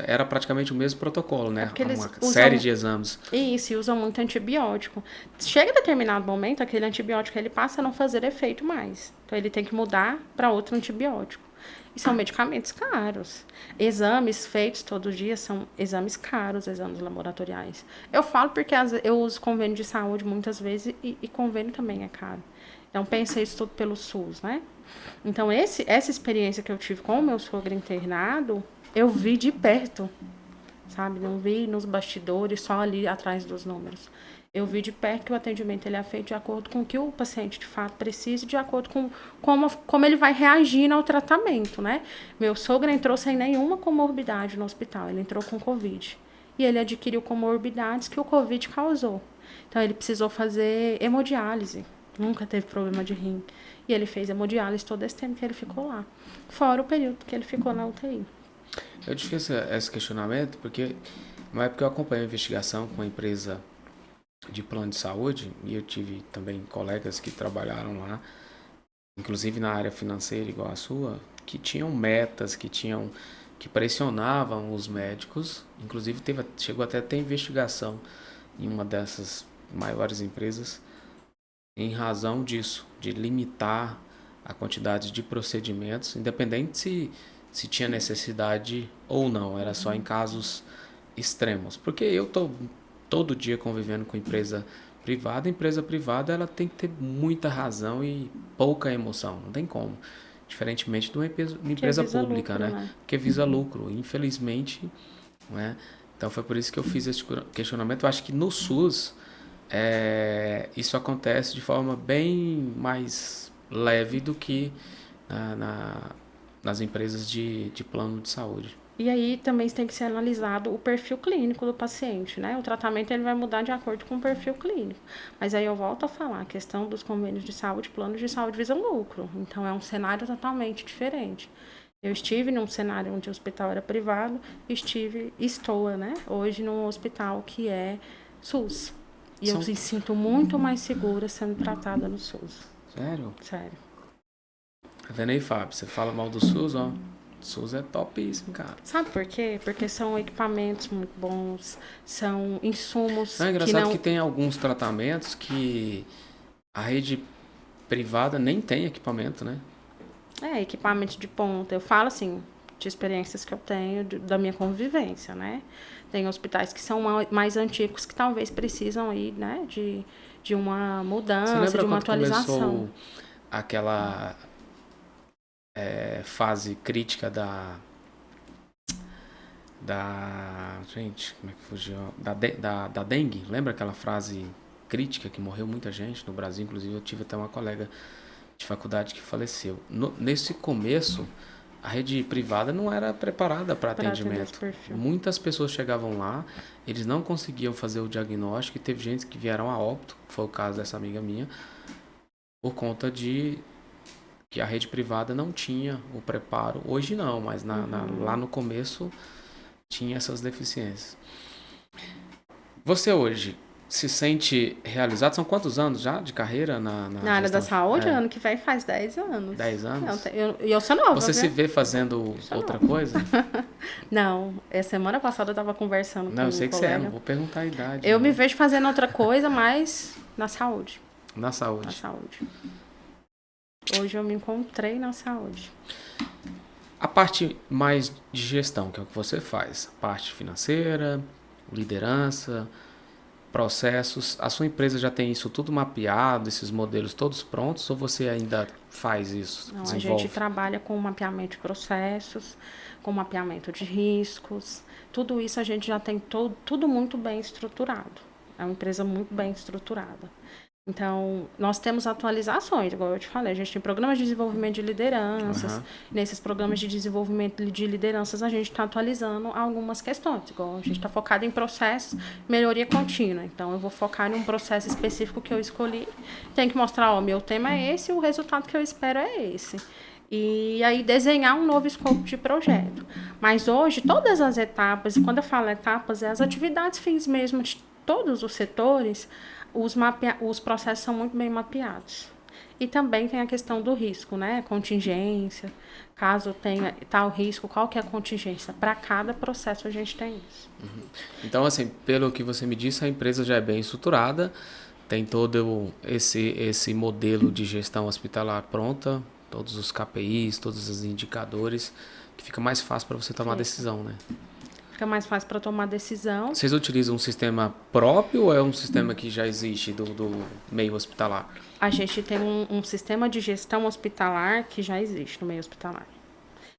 era praticamente o mesmo protocolo, né? Uma série de exames. Isso, e usam muito antibiótico. Chega a determinado momento, aquele antibiótico ele passa a não fazer efeito mais. Então ele tem que mudar para outro antibiótico. E são medicamentos caros. Exames feitos todo dia são exames caros, exames laboratoriais. Eu falo porque eu uso convênio de saúde muitas vezes e convênio também é caro. Então, pensa isso tudo pelo SUS, né? Então, essa experiência que eu tive com o meu sogro internado, eu vi de perto, sabe? Não vi nos bastidores, só ali atrás dos números. Eu vi de perto que o atendimento ele é feito de acordo com o que o paciente de fato precisa, de acordo com como ele vai reagindo ao tratamento, né? Meu sogro entrou sem nenhuma comorbidade no hospital, ele entrou com Covid. E ele adquiriu comorbidades que o Covid causou. Então, ele precisou fazer hemodiálise, nunca teve problema de rim. E ele fez hemodiálise todo esse tempo que ele ficou lá, fora o período que ele ficou na UTI. Eu te fiz esse questionamento porque, na época eu acompanhei a investigação com a empresa de plano de saúde, e eu tive também colegas que trabalharam lá, inclusive na área financeira igual a sua, que tinham metas, que pressionavam os médicos, inclusive chegou até a ter investigação em uma dessas maiores empresas em razão disso, de limitar a quantidade de procedimentos, independente se tinha necessidade ou não, era só em casos extremos, porque eu estou todo dia convivendo com empresa privada ela tem que ter muita razão e pouca emoção, não tem como. Diferentemente de uma empresa pública, lucro, né? Que visa lucro, infelizmente, né? Então foi por isso que eu fiz esse questionamento. Eu acho que no SUS isso acontece de forma bem mais leve do que nas empresas de plano de saúde. E aí também tem que ser analisado o perfil clínico do paciente, né? O tratamento ele vai mudar de acordo com o perfil clínico. Mas aí eu volto a falar, a questão dos convênios de saúde, planos de saúde visam lucro. Então é um cenário totalmente diferente. Eu estive num cenário onde o hospital era privado, estou, né? Hoje num hospital que é SUS. E eu me sinto muito mais segura sendo tratada no SUS. Sério? Sério. Tá vendo aí, Fábio? Você fala mal do SUS, ó. SUS é topíssimo, cara. Sabe por quê? Porque são equipamentos muito bons, são insumos Não, é engraçado que que tem alguns tratamentos que a rede privada nem tem equipamento, né? equipamento de ponta. Eu falo assim, de experiências que eu tenho, da minha convivência, né? Tem hospitais que são mais antigos que talvez precisam aí, né, de uma mudança, de uma atualização. Começou aquela fase crítica gente, como é que fugiu? Da dengue, lembra aquela frase crítica que morreu muita gente no Brasil? Inclusive eu tive até uma colega de faculdade que faleceu. Nesse começo, a rede privada não era preparada para atendimento. Muitas pessoas chegavam lá, eles não conseguiam fazer o diagnóstico e teve gente que vieram a óbito, foi o caso dessa amiga minha, por conta de que a rede privada não tinha o preparo. Hoje não, mas lá no começo tinha essas deficiências. Você hoje se sente realizado? São quantos anos já de carreira na área da saúde? Ano que vem faz 10 anos. 10 anos? Eu sou nova. Você se vê fazendo outra coisa? Não. Semana passada eu estava conversando com um colega. Não, eu sei que você é, não vou perguntar a idade. Eu me vejo fazendo outra coisa, mas na saúde. Na saúde. Na saúde. Hoje eu me encontrei na saúde. A parte mais de gestão, que é o que você faz, a parte financeira, liderança, processos, a sua empresa já tem isso tudo mapeado, esses modelos todos prontos, ou você ainda faz isso? Não, desenvolve? A gente trabalha com mapeamento de processos, com mapeamento de riscos, tudo isso a gente já tem tudo muito bem estruturado. É uma empresa muito bem estruturada. Então, nós temos atualizações, igual eu te falei, a gente tem programas de desenvolvimento de lideranças. Nesses programas de desenvolvimento de lideranças, a gente está atualizando algumas questões, igual a gente está focado em processos, melhoria contínua. Então, eu vou focar em um processo específico que eu escolhi, tem que mostrar, ó, meu tema é esse, o resultado que eu espero é esse. E aí, desenhar um novo escopo de projeto. Mas hoje, todas as etapas, e quando eu falo etapas, é as atividades fins mesmo de todos os setores, os processos são muito bem mapeados. E também tem a questão do risco, né? Contingência, caso tenha tal risco, qual que é a contingência? Para cada processo a gente tem isso. Então, assim, pelo que você me disse, a empresa já é bem estruturada, tem todo esse modelo de gestão hospitalar pronta, todos os KPIs, todos os indicadores, que fica mais fácil para você tomar decisão, né? Fica mais fácil para tomar decisão. Vocês utilizam um sistema próprio ou é um sistema que já existe do meio hospitalar? A gente tem um sistema de gestão hospitalar que já existe no meio hospitalar.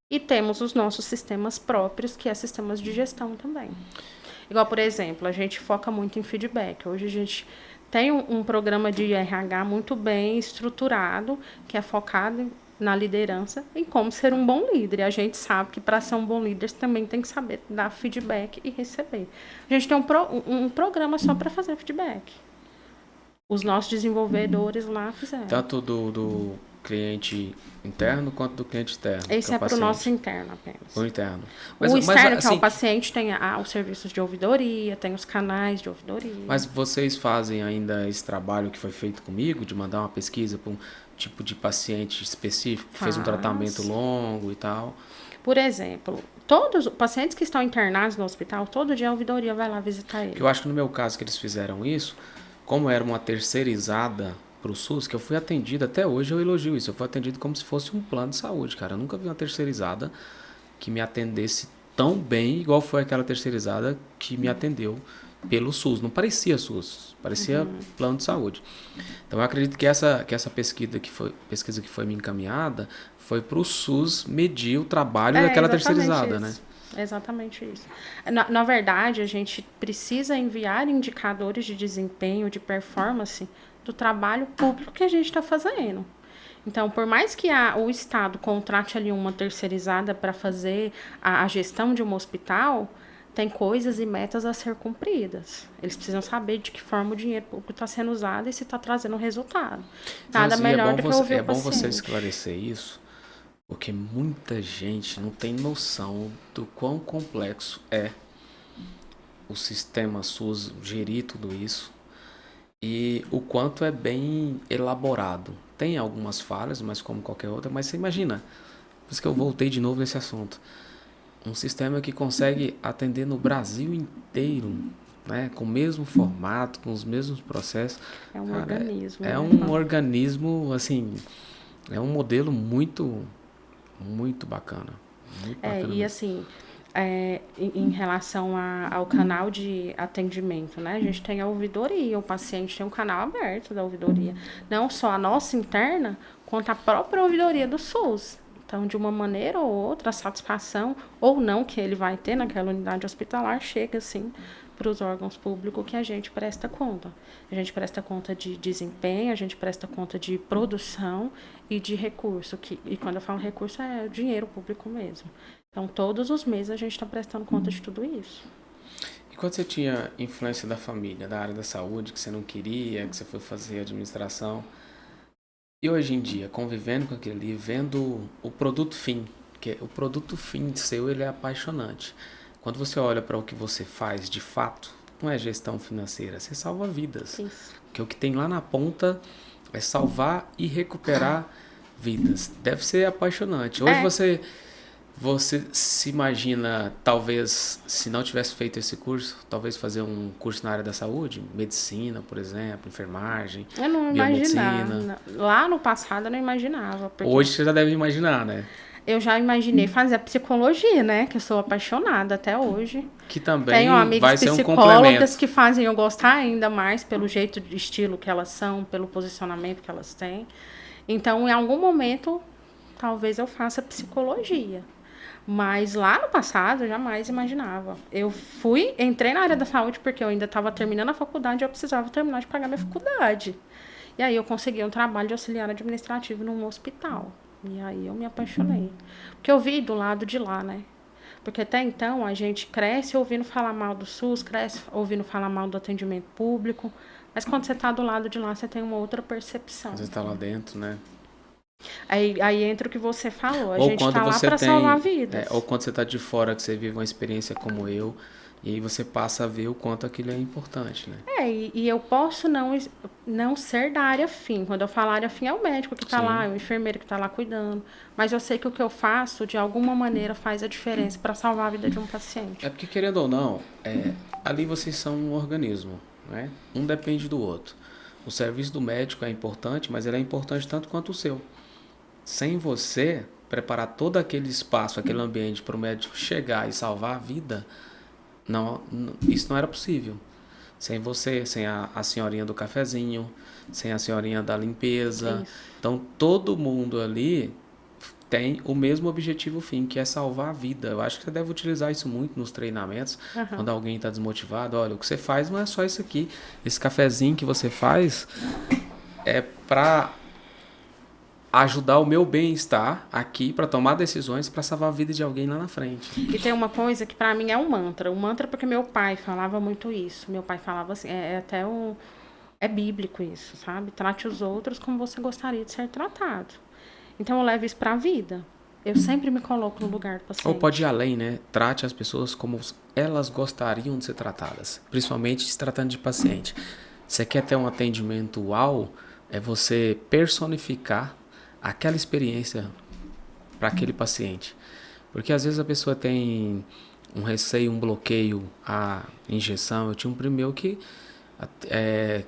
E temos os nossos sistemas próprios, que é sistemas de gestão também. Igual, por exemplo, a gente foca muito em feedback. Hoje a gente tem um programa de RH muito bem estruturado, que é focado na liderança, em como ser um bom líder. E a gente sabe que para ser um bom líder, você também tem que saber dar feedback e receber. A gente tem um programa só para fazer feedback. Os nossos desenvolvedores lá fizeram. Tanto do cliente interno quanto do cliente externo. Esse é para o nosso interno apenas. O interno. O externo, que é o paciente, tem os serviços de ouvidoria, tem os canais de ouvidoria. Mas vocês fazem ainda esse trabalho que foi feito comigo, de mandar uma pesquisa para um tipo de paciente específico, que fez um tratamento longo e tal? Por exemplo, todos os pacientes que estão internados no hospital, todo dia a ouvidoria vai lá visitar ele. Eu acho que no meu caso que eles fizeram isso, como era uma terceirizada para o SUS, que eu fui atendido, até hoje eu elogio isso, eu fui atendido como se fosse um plano de saúde, cara. Eu nunca vi uma terceirizada que me atendesse tão bem, igual foi aquela terceirizada que me atendeu pelo SUS. Não parecia SUS, parecia plano de saúde. Então eu acredito que essa pesquisa que foi me encaminhada foi para o SUS medir o trabalho daquela terceirizada, né? Exatamente isso. Na verdade, a gente precisa enviar indicadores de desempenho, de performance do trabalho público que a gente está fazendo. Então, por mais que o Estado contrate ali uma terceirizada para fazer a gestão de um hospital, tem coisas e metas a ser cumpridas. Eles precisam saber de que forma o dinheiro público está sendo usado e se está trazendo resultado. Nada melhor do que ouvir o bom você paciente. esclarecer isso, porque muita gente não tem noção do quão complexo é o sistema SUS gerir tudo isso e o quanto é bem elaborado. Tem algumas falhas, mas como qualquer outra, mas você imagina, por isso que eu voltei de novo nesse assunto. Um sistema que consegue atender no Brasil inteiro, né, com o mesmo formato, com os mesmos processos. É um organismo. É um organismo, assim, é um modelo muito, muito bacana. Muito bacana E mesmo. assim, em relação ao canal de atendimento, né? A gente tem a ouvidoria, o paciente tem um canal aberto da ouvidoria. Não só a nossa interna, quanto a própria ouvidoria do SUS. Então, de uma maneira ou outra, a satisfação ou não que ele vai ter naquela unidade hospitalar chega, assim, para os órgãos públicos que a gente presta conta. A gente presta conta de desempenho, a gente presta conta de produção e de recurso. E quando eu falo recurso, é dinheiro público mesmo. Então, todos os meses a gente está prestando conta de tudo isso. E quando você tinha influência da família, da área da saúde, que você não queria, que você foi fazer administração, e hoje em dia, convivendo com aquilo ali, vendo o produto fim, que o produto fim seu, ele é apaixonante. Quando você olha para o que você faz de fato, não é gestão financeira, você salva vidas. Isso. Porque o que tem lá na ponta é salvar e recuperar vidas. Deve ser apaixonante. Hoje você se imagina, talvez, se não tivesse feito esse curso, talvez fazer um curso na área da saúde, medicina, por exemplo, enfermagem, Eu não imaginava. Lá no passado eu não imaginava. Hoje você já deve imaginar, né? Eu já imaginei fazer psicologia, né? Que eu sou apaixonada até hoje. Que também tenho amigas vai ser um psicólogas complemento. que fazem eu gostar ainda mais pelo jeito de estilo que elas são, pelo posicionamento que elas têm. Então, em algum momento, talvez eu faça psicologia. Mas lá no passado, eu jamais imaginava. Entrei na área da saúde porque eu ainda estava terminando a faculdade e eu precisava terminar de pagar minha faculdade. E aí eu consegui um trabalho de auxiliar administrativo num hospital. E aí eu me apaixonei. Porque eu vi do lado de lá, né? Porque até então a gente cresce ouvindo falar mal do SUS, cresce ouvindo falar mal do atendimento público. Mas quando você está do lado de lá, você tem uma outra percepção. Você está lá dentro, né? Aí entra o que você falou. A ou gente está lá para salvar vidas. ou quando você está de fora, que você vive uma experiência como eu, e aí você passa a ver o quanto aquilo é importante, né? E eu posso não ser da área fim. Quando eu falo área fim, é o médico que está lá, é o enfermeiro que está lá cuidando. Mas eu sei que o que eu faço, de alguma maneira, faz a diferença para salvar a vida de um paciente. É porque, querendo ou não, ali vocês são um organismo, né? Um depende do outro. O serviço do médico é importante, mas ele é importante tanto quanto o seu. Sem você preparar todo aquele espaço, aquele ambiente para o médico chegar e salvar a vida, isso não era possível. Sem você, sem a senhorinha do cafezinho, sem a senhorinha da limpeza. Isso. Então, todo mundo ali tem o mesmo objetivo fim, que é salvar a vida. Eu acho que você deve utilizar isso muito nos treinamentos, quando alguém está desmotivado. Olha, o que você faz não é só isso aqui. Esse cafezinho que você faz é para ajudar o meu bem-estar aqui para tomar decisões para salvar a vida de alguém lá na frente. E tem uma coisa que para mim é um mantra. Um mantra porque meu pai falava muito isso. Meu pai falava assim, é bíblico isso, sabe? Trate os outros como você gostaria de ser tratado. Então eu levo isso para a vida. Eu sempre me coloco no lugar do paciente. Ou pode ir além, né? Trate as pessoas como elas gostariam de ser tratadas, principalmente se tratando de paciente. Você quer ter um atendimento uau, é você personificar aquela experiência para aquele paciente. Porque às vezes a pessoa tem um receio, um bloqueio à injeção. Eu tinha um primo meu que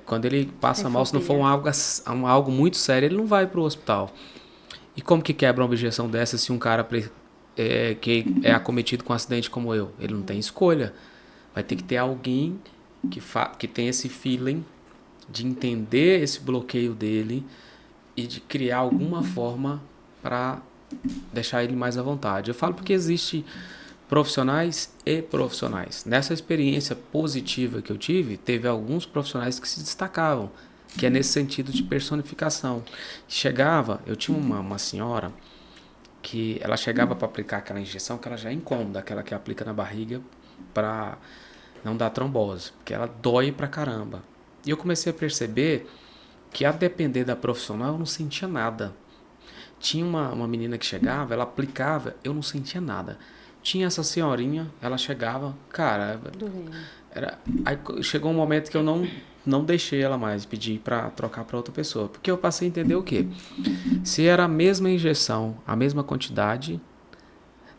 quando ele passa mal, se não for algo muito sério, ele não vai para o hospital. E como que quebra uma objeção dessa se um cara que é acometido com um acidente como eu? Ele não tem escolha. Vai ter que ter alguém que tem esse feeling de entender esse bloqueio dele e de criar alguma forma para deixar ele mais à vontade. Eu falo porque existe profissionais e profissionais. Nessa experiência positiva que eu tive, teve alguns profissionais que se destacavam. que é nesse sentido de personificação. Chegava, eu tinha uma senhora que ela chegava para aplicar aquela injeção que ela já é incômoda, aquela que aplica na barriga para não dar trombose, porque ela dói pra caramba. E eu comecei a perceber que a depender da profissional eu não sentia nada. Tinha uma menina que chegava, ela aplicava, eu não sentia nada. Tinha essa senhorinha, ela chegava, cara, aí chegou um momento que eu não deixei ela mais, pedi para trocar para outra pessoa, porque eu passei a entender o quê? Se era a mesma injeção, a mesma quantidade,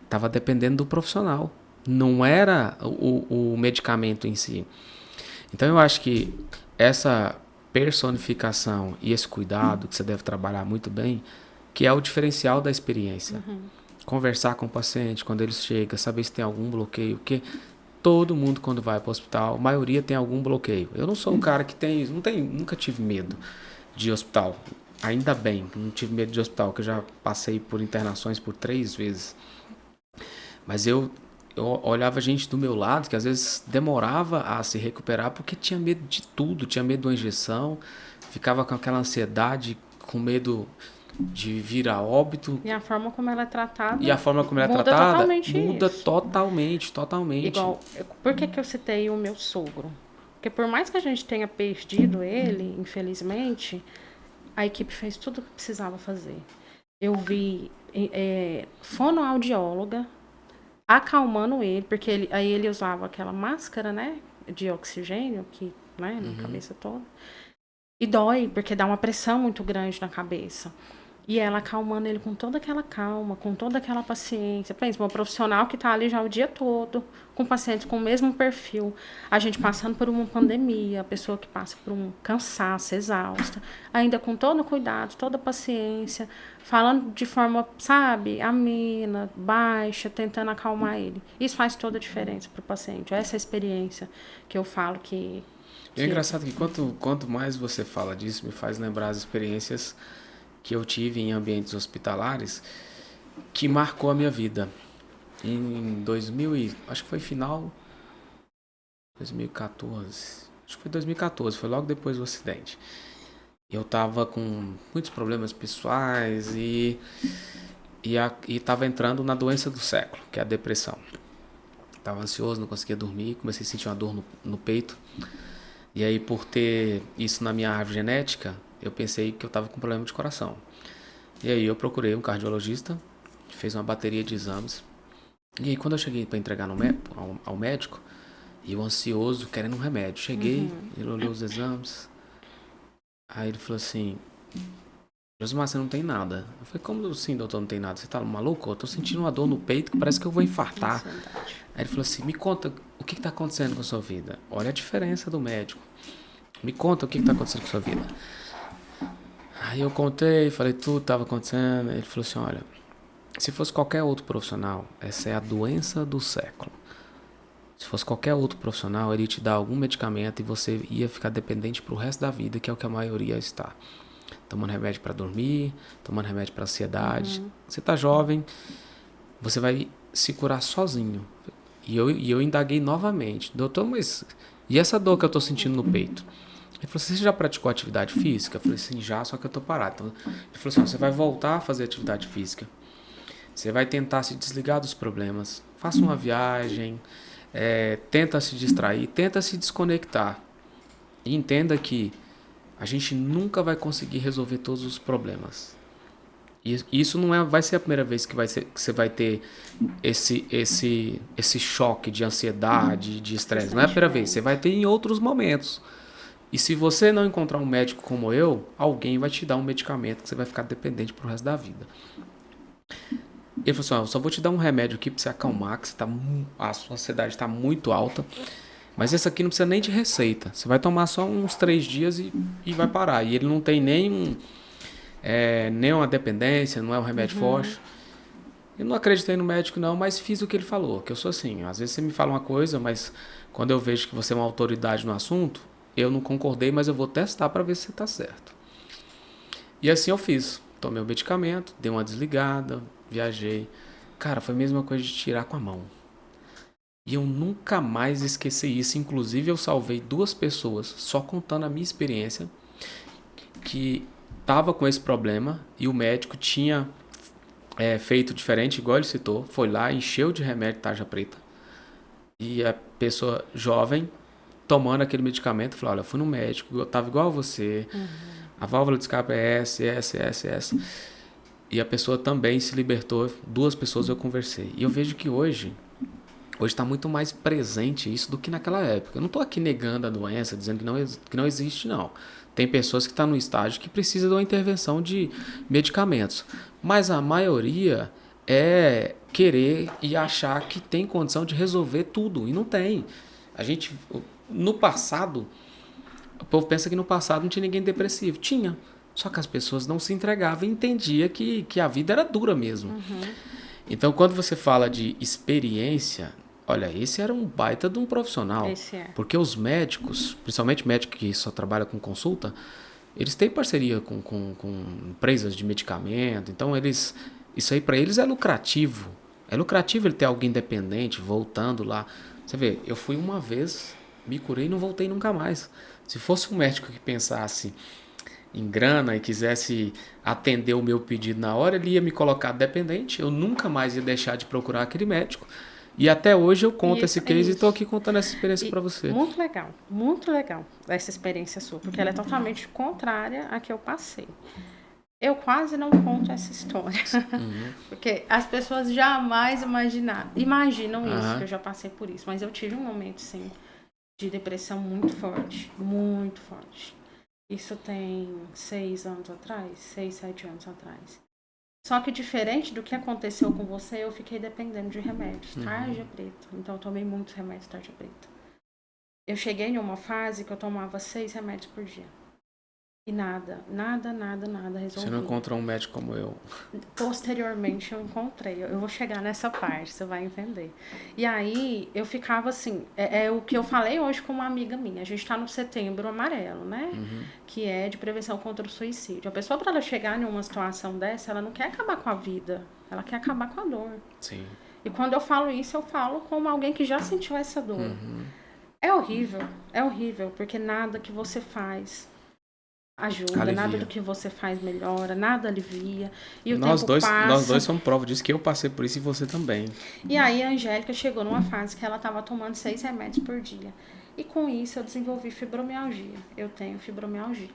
estava dependendo do profissional, não era o medicamento em si. Então eu acho que essa personificação e esse cuidado que você deve trabalhar muito bem, que é o diferencial da experiência. Conversar com o paciente quando ele chega, saber se tem algum bloqueio, porque todo mundo quando vai para o hospital, a maioria tem algum bloqueio. Eu não sou um cara que nunca tive medo de hospital. Ainda bem, não tive medo de hospital, que eu já passei por internações por 3 vezes. Mas eu olhava gente do meu lado que às vezes demorava a se recuperar porque tinha medo de tudo, tinha medo de uma injeção, ficava com aquela ansiedade, com medo de vir a óbito. E a forma como ela é tratada. E a forma como ela é muda tratada totalmente muda isso. totalmente. Igual, por que eu citei o meu sogro? Porque por mais que a gente tenha perdido ele, infelizmente, a equipe fez tudo o que precisava fazer. Eu vi fonoaudióloga acalmando ele, porque aí ele usava aquela máscara, né, de oxigênio, que, né, na cabeça toda. E dói, porque dá uma pressão muito grande na cabeça. E ela acalmando ele com toda aquela calma, com toda aquela paciência. Pensa, uma profissional que está ali já o dia todo, com pacientes com o mesmo perfil. A gente passando por uma pandemia, a pessoa que passa por um cansaço, exausta. Ainda com todo o cuidado, toda a paciência, falando de forma, sabe, amena, baixa, tentando acalmar ele. Isso faz toda a diferença para o paciente. Essa é a experiência que eu falo que... É engraçado que quanto mais você fala disso, me faz lembrar as experiências que eu tive em ambientes hospitalares que marcou a minha vida. Em 2000 acho que foi final 2014. Acho que foi 2014, foi logo depois do acidente. Eu tava com muitos problemas pessoais e tava entrando na doença do século, que é a depressão. Tava ansioso, não conseguia dormir, comecei a sentir uma dor no peito. E aí, por ter isso na minha árvore genética, eu pensei que eu estava com problema de coração. E aí eu procurei um cardiologista, fez uma bateria de exames. E aí quando eu cheguei para entregar ao médico, e eu ansioso, querendo um remédio, cheguei, ele olhou os exames. Aí ele falou assim: Josimar, você não tem nada. Eu falei: como assim, doutor, não tem nada? Você tá maluco? Eu tô sentindo uma dor no peito que parece que eu vou infartar. Aí ele falou assim: me conta, o que tá acontecendo com a sua vida? Olha a diferença do médico. Me conta o que tá acontecendo com a sua vida. Aí eu contei, falei tudo que estava acontecendo. Ele falou assim: olha, se fosse qualquer outro profissional, essa é a doença do século. Se fosse qualquer outro profissional, ele ia te dar algum medicamento e você ia ficar dependente pro resto da vida, que é o que a maioria está. Tomando remédio para dormir, tomando remédio para ansiedade. Você tá jovem, você vai se curar sozinho. E eu indaguei novamente: doutor, mas e essa dor que eu tô sentindo no peito? Ele falou assim: você já praticou atividade física? Eu falei assim: já, só que eu tô parado. Então, ele falou assim: você vai voltar a fazer atividade física. Você vai tentar se desligar dos problemas. Faça uma viagem, tenta se distrair, tenta se desconectar. E entenda que a gente nunca vai conseguir resolver todos os problemas. E isso não vai ser a primeira vez que você vai ter esse choque de ansiedade, de estresse. Não é a primeira vez, você vai ter em outros momentos. E se você não encontrar um médico como eu, alguém vai te dar um medicamento que você vai ficar dependente pro resto da vida. Ele falou assim: eu só vou te dar um remédio aqui pra você acalmar, que a sua ansiedade está muito alta. Mas esse aqui não precisa nem de receita. Você vai tomar só uns 3 dias e vai parar. E ele não tem nem uma dependência, não é um remédio forte. Eu não acreditei no médico não, mas fiz o que ele falou. Que eu sou assim, às vezes você me fala uma coisa, mas quando eu vejo que você é uma autoridade no assunto, eu não concordei, mas eu vou testar para ver se você está certo. E assim eu fiz. Tomei o medicamento, dei uma desligada, viajei. Cara, foi a mesma coisa de tirar com a mão. E eu nunca mais esqueci isso. Inclusive eu salvei 2 pessoas só contando a minha experiência. que tava com esse problema e o médico tinha feito diferente, igual ele citou. Foi lá, encheu de remédio tarja preta. E a pessoa jovem tomando aquele medicamento falou, olha, eu fui no médico, eu tava igual a você, a válvula de escape é essa. E a pessoa também se libertou, 2 pessoas eu conversei. E eu vejo que hoje está muito mais presente isso do que naquela época. Eu não estou aqui negando a doença, dizendo que não existe, não. Tem pessoas que estão no estágio que precisam de uma intervenção de medicamentos. Mas a maioria é querer e achar que tem condição de resolver tudo. E não tem. No passado, o povo pensa que no passado não tinha ninguém depressivo. Tinha. Só que as pessoas não se entregavam e entendiam que a vida era dura mesmo. Então, quando você fala de experiência, olha, esse era um baita de um profissional. Esse é. Porque os médicos, principalmente médicos que só trabalham com consulta, eles têm parceria com empresas de medicamento. Então, isso aí para eles é lucrativo. É lucrativo ele ter alguém independente voltando lá. Você vê, eu fui uma vez, me curei e não voltei nunca mais. Se fosse um médico que pensasse em grana e quisesse atender o meu pedido na hora, ele ia me colocar dependente, eu nunca mais ia deixar de procurar aquele médico. E até hoje eu conto esse case e estou aqui contando essa experiência para você. Muito legal essa experiência sua, porque ela é totalmente contrária à que eu passei. Eu quase não conto essa história, porque as pessoas jamais imaginam isso, que eu já passei por isso, mas eu tive um momento, sim, de depressão muito forte, muito forte. Isso tem 6 anos atrás, 6, 7 anos atrás. Só que diferente do que aconteceu com você, eu fiquei dependendo de remédios, tarja preta. Então eu tomei muitos remédios tarja preta. Eu cheguei em uma fase que eu tomava 6 remédios por dia. E nada resolvia. Você não encontrou um médico como eu? Posteriormente eu encontrei. Eu vou chegar nessa parte, você vai entender. E aí eu ficava assim, é o que eu falei hoje com uma amiga minha. A gente está no Setembro Amarelo, né? Que é de prevenção contra o suicídio. A pessoa, para ela chegar em uma situação dessa, ela não quer acabar com a vida. Ela quer acabar com a dor. Sim. E quando eu falo isso, eu falo como alguém que já sentiu essa dor. É horrível, porque nada que você faz ajuda, alivia. Nada do que você faz melhora, nada alivia. E o tempo passa. Nós dois somos prova disso, que eu passei por isso e você também. E aí a Angélica chegou numa fase que ela estava tomando 6 remédios por dia. E com isso eu desenvolvi fibromialgia. Eu tenho fibromialgia.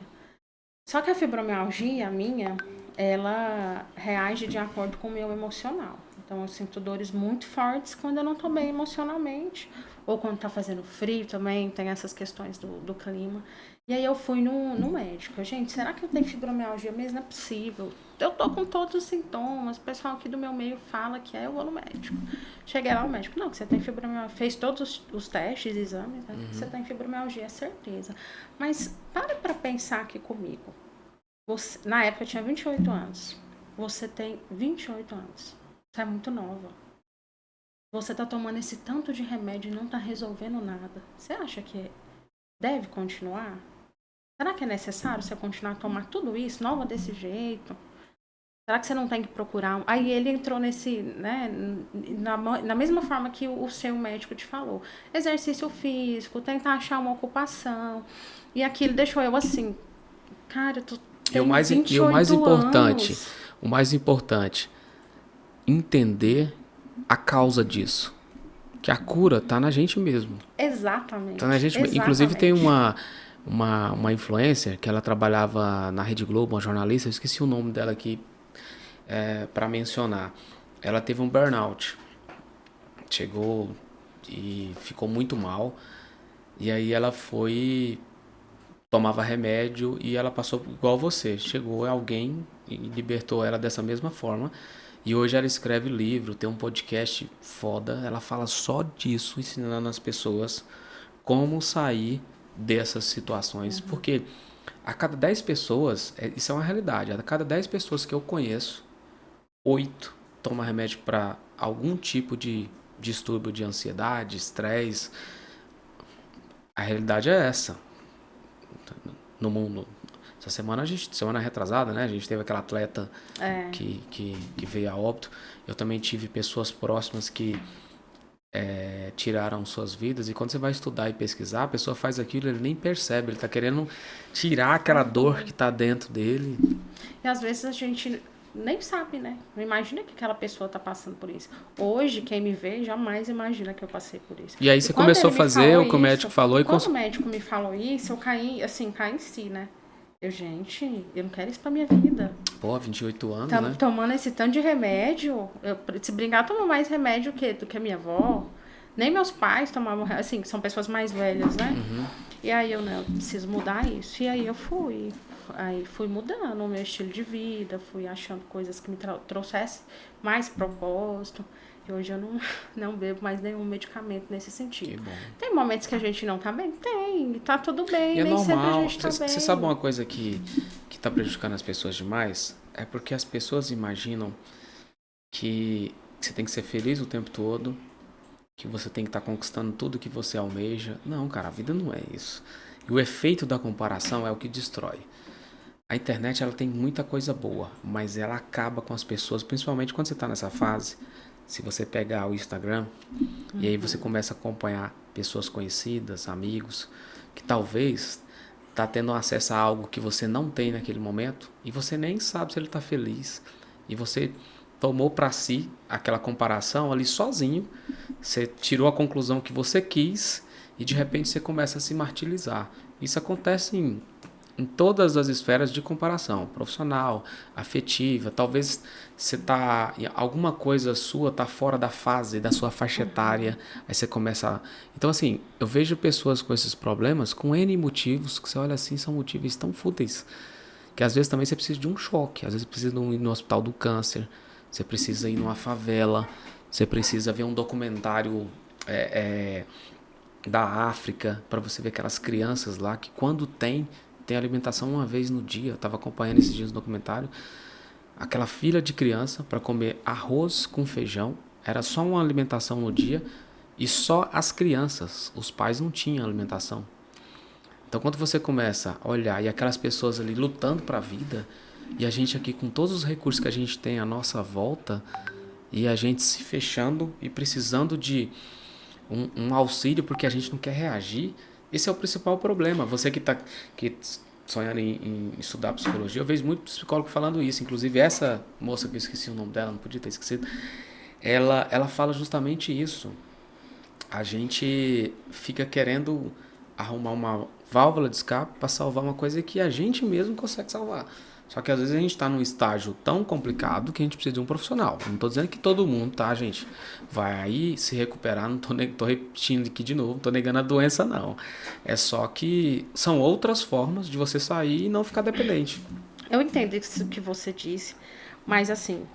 Só que a fibromialgia minha, ela reage de acordo com o meu emocional. Então eu sinto dores muito fortes quando eu não estou bem emocionalmente. Ou quando está fazendo frio também, tem essas questões do clima. E aí eu fui no médico. Gente, será que eu tenho fibromialgia mesmo? Não é possível. Eu tô com todos os sintomas. O pessoal aqui do meu meio fala que eu vou no médico. Cheguei lá, o médico, não, que você tem fibromialgia. Fez todos os testes, exames, né? Você tem fibromialgia, é certeza. Mas para pensar aqui comigo. Você, na época eu tinha 28 anos. Você tem 28 anos. Você é muito nova. Você tá tomando esse tanto de remédio e não tá resolvendo nada. Você acha que deve continuar? Será que é necessário você continuar a tomar tudo isso, nova desse jeito? Será que você não tem que procurar? Aí ele entrou nesse, né, na mesma forma que o seu médico te falou. Exercício físico, tentar achar uma ocupação. E aquilo deixou eu assim, cara, eu tô E o mais importante, entender a causa disso. Que a cura tá na gente mesmo. Exatamente. Tá na gente mesmo. Inclusive tem uma influencer que ela trabalhava na Rede Globo, uma jornalista, eu esqueci o nome dela aqui para mencionar. Ela teve um burnout. Chegou e ficou muito mal. E aí ela tomava remédio e ela passou igual você. Chegou alguém e libertou ela dessa mesma forma. E hoje ela escreve livro, tem um podcast foda. Ela fala só disso, ensinando as pessoas como sair dessas situações. Porque a cada 10 pessoas, isso é uma realidade, a cada 10 pessoas que eu conheço, 8 tomam remédio para algum tipo de distúrbio de ansiedade, estresse. A realidade é essa. No mundo. Essa semana retrasada, né? A gente teve aquela atleta que veio a óbito. Eu também tive pessoas próximas que tiraram suas vidas, e quando você vai estudar e pesquisar, a pessoa faz aquilo, ele nem percebe, ele tá querendo tirar aquela dor que tá dentro dele. E às vezes a gente nem sabe, né? Não imagina que aquela pessoa tá passando por isso. Hoje, quem me vê jamais imagina que eu passei por isso. E aí você começou a fazer o que o médico falou e quando o médico me falou isso, eu caí, assim, caí em si, né? Gente, eu não quero isso pra minha vida. Pô, 28 anos, né? Tomando esse tanto de remédio. Se brincar, eu tomo mais remédio do que a minha avó. Nem meus pais tomavam, assim, são pessoas mais velhas, né? Uhum. E aí eu preciso mudar isso. E aí eu fui. Aí fui mudando o meu estilo de vida, fui achando coisas que me trouxessem mais propósito. E hoje eu não bebo mais nenhum medicamento nesse sentido. Que bom. Tem momentos que a gente não tá bem? Tem, tá tudo bem, E é nem normal. sempre a gente tá bem. Você sabe uma coisa que tá prejudicando as pessoas demais? É porque as pessoas imaginam que você tem que ser feliz o tempo todo, que você tem que estar conquistando tudo que você almeja. Não, cara, a vida não é isso. E o efeito da comparação é o que destrói. A internet, ela tem muita coisa boa, mas ela acaba com as pessoas, principalmente quando você está nessa fase. Se você pegar o Instagram, e aí você começa a acompanhar pessoas conhecidas, amigos, que talvez tá tendo acesso a algo que você não tem naquele momento, e você nem sabe se ele tá feliz. E você tomou para si aquela comparação ali sozinho, você tirou a conclusão que você quis, e de repente você começa a se martirizar. Isso acontece em todas as esferas de comparação, profissional, afetiva. Talvez você tá, alguma coisa sua tá fora da fase, da sua faixa etária, aí você começa a... Então assim, eu vejo pessoas com esses problemas, com N motivos, que você olha assim, são motivos tão fúteis, que às vezes também você precisa de um choque, às vezes precisa ir no hospital do câncer, você precisa ir numa favela, você precisa ver um documentário da África, para você ver aquelas crianças lá que quando tem alimentação uma vez no dia. Eu estava acompanhando esses dias no documentário. Aquela fila de criança para comer arroz com feijão. Era só uma alimentação no dia. E só as crianças. Os pais não tinham alimentação. Então quando você começa a olhar e aquelas pessoas ali lutando para a vida, e a gente aqui com todos os recursos que a gente tem à nossa volta, e a gente se fechando e precisando de um auxílio porque a gente não quer reagir. Esse é o principal problema. Você que está sonhando em estudar psicologia, eu vejo muito psicólogo falando isso. Inclusive essa moça que eu esqueci o nome dela, não podia ter esquecido, ela fala justamente isso. A gente fica querendo arrumar uma válvula de escape para salvar uma coisa que a gente mesmo consegue salvar. Só que às vezes a gente está num estágio tão complicado que a gente precisa de um profissional. Não estou dizendo que todo mundo, tá, gente? Vai aí se recuperar, não tô repetindo aqui de novo, não tô negando a doença, não. É só que são outras formas de você sair e não ficar dependente. Eu entendo isso que você disse, mas assim,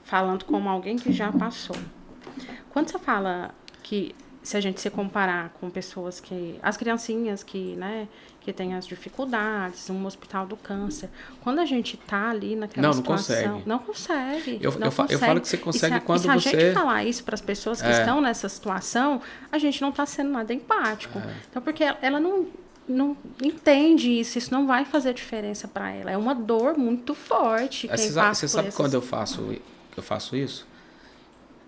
falando como alguém que já passou. Quando você fala que se a gente se comparar com pessoas que... As criancinhas que, né, que têm as dificuldades, um hospital do câncer. Quando a gente tá ali naquela situação... Não consegue. Eu falo que você consegue quando você... Se a gente falar isso para as pessoas que estão nessa situação, a gente não está sendo nada empático. Então, porque ela não entende isso não vai fazer diferença para ela. É uma dor muito forte. Você sabe quando eu faço isso?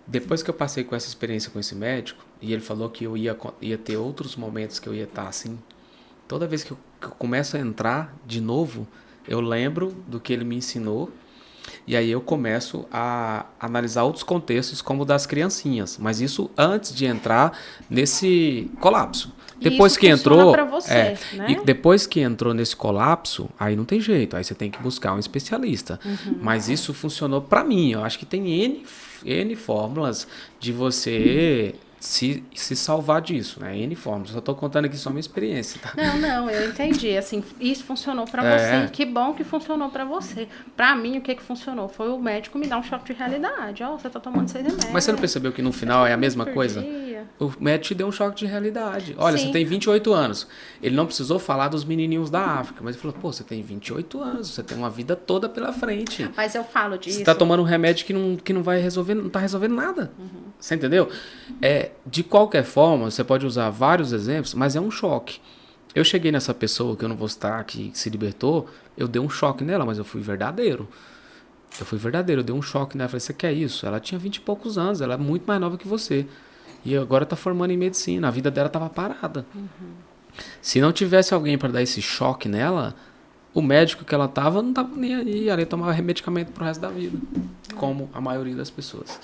Depois que eu passei com essa experiência com esse médico, e ele falou que eu ia ter outros momentos que eu ia estar assim, toda vez que eu começo a entrar de novo, eu lembro do que ele me ensinou, e aí eu começo a analisar outros contextos, como o das criancinhas. Mas isso antes de entrar nesse colapso. Depois que entrou, pra você, né? E depois que entrou nesse colapso, aí não tem jeito, aí você tem que buscar um especialista. Mas isso funcionou para mim. Eu acho que tem N fórmulas de você se salvar disso, né? N formas. Eu só tô contando aqui só a minha experiência, tá? Não, eu entendi. Assim, isso funcionou pra você. Que bom que funcionou pra você. Pra mim, o que funcionou? Foi o médico me dar um choque de realidade. Você tá tomando 6 remédios. Mas você não percebeu que no final é a mesma coisa? O médico te deu um choque de realidade. Olha, Sim. Você tem 28 anos. Ele não precisou falar dos menininhos da África, mas ele falou, pô, você tem 28 anos, você tem uma vida toda pela frente. Mas eu falo disso. Você tá tomando um remédio que não vai resolver, não tá resolvendo nada. Você entendeu? De qualquer forma, você pode usar vários exemplos, mas é um choque. Eu cheguei nessa pessoa, que eu não vou citar, que se libertou, eu dei um choque nela, mas eu fui verdadeiro. Eu dei um choque nela, falei, você quer isso? Ela tinha 20 e poucos anos, ela é muito mais nova que você. E agora tá formando em medicina. A vida dela tava parada. Se não tivesse alguém para dar esse choque nela, o médico que ela tava não tava nem aí. Ela ia tomar medicamento pro resto da vida. Como a maioria das pessoas.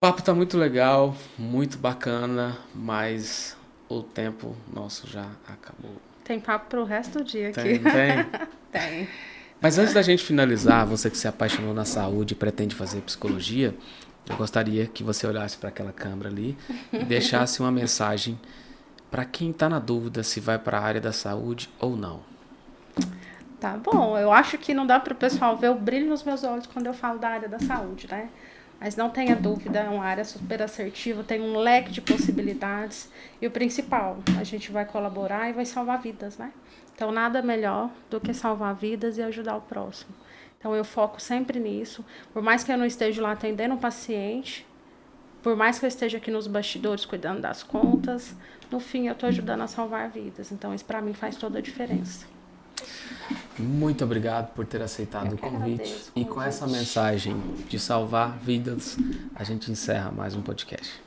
O papo tá muito legal, muito bacana, mas o tempo nosso já acabou. Tem papo pro resto do dia Tem, aqui. tem. Tem. Mas antes da gente finalizar, você que se apaixonou na saúde e pretende fazer psicologia, eu gostaria que você olhasse para aquela câmera ali e deixasse uma mensagem para quem está na dúvida se vai para a área da saúde ou não. Tá bom, eu acho que não dá para o pessoal ver o brilho nos meus olhos quando eu falo da área da saúde, né? Mas não tenha dúvida, é uma área super assertiva, tem um leque de possibilidades. E o principal, a gente vai colaborar e vai salvar vidas, né? Então, nada melhor do que salvar vidas e ajudar o próximo. Então, eu foco sempre nisso. Por mais que eu não esteja lá atendendo um paciente, por mais que eu esteja aqui nos bastidores cuidando das contas, no fim eu estou ajudando a salvar vidas. Então, isso para mim faz toda a diferença. Muito obrigado por ter aceitado o convite. E com essa mensagem de salvar vidas, a gente encerra mais um podcast.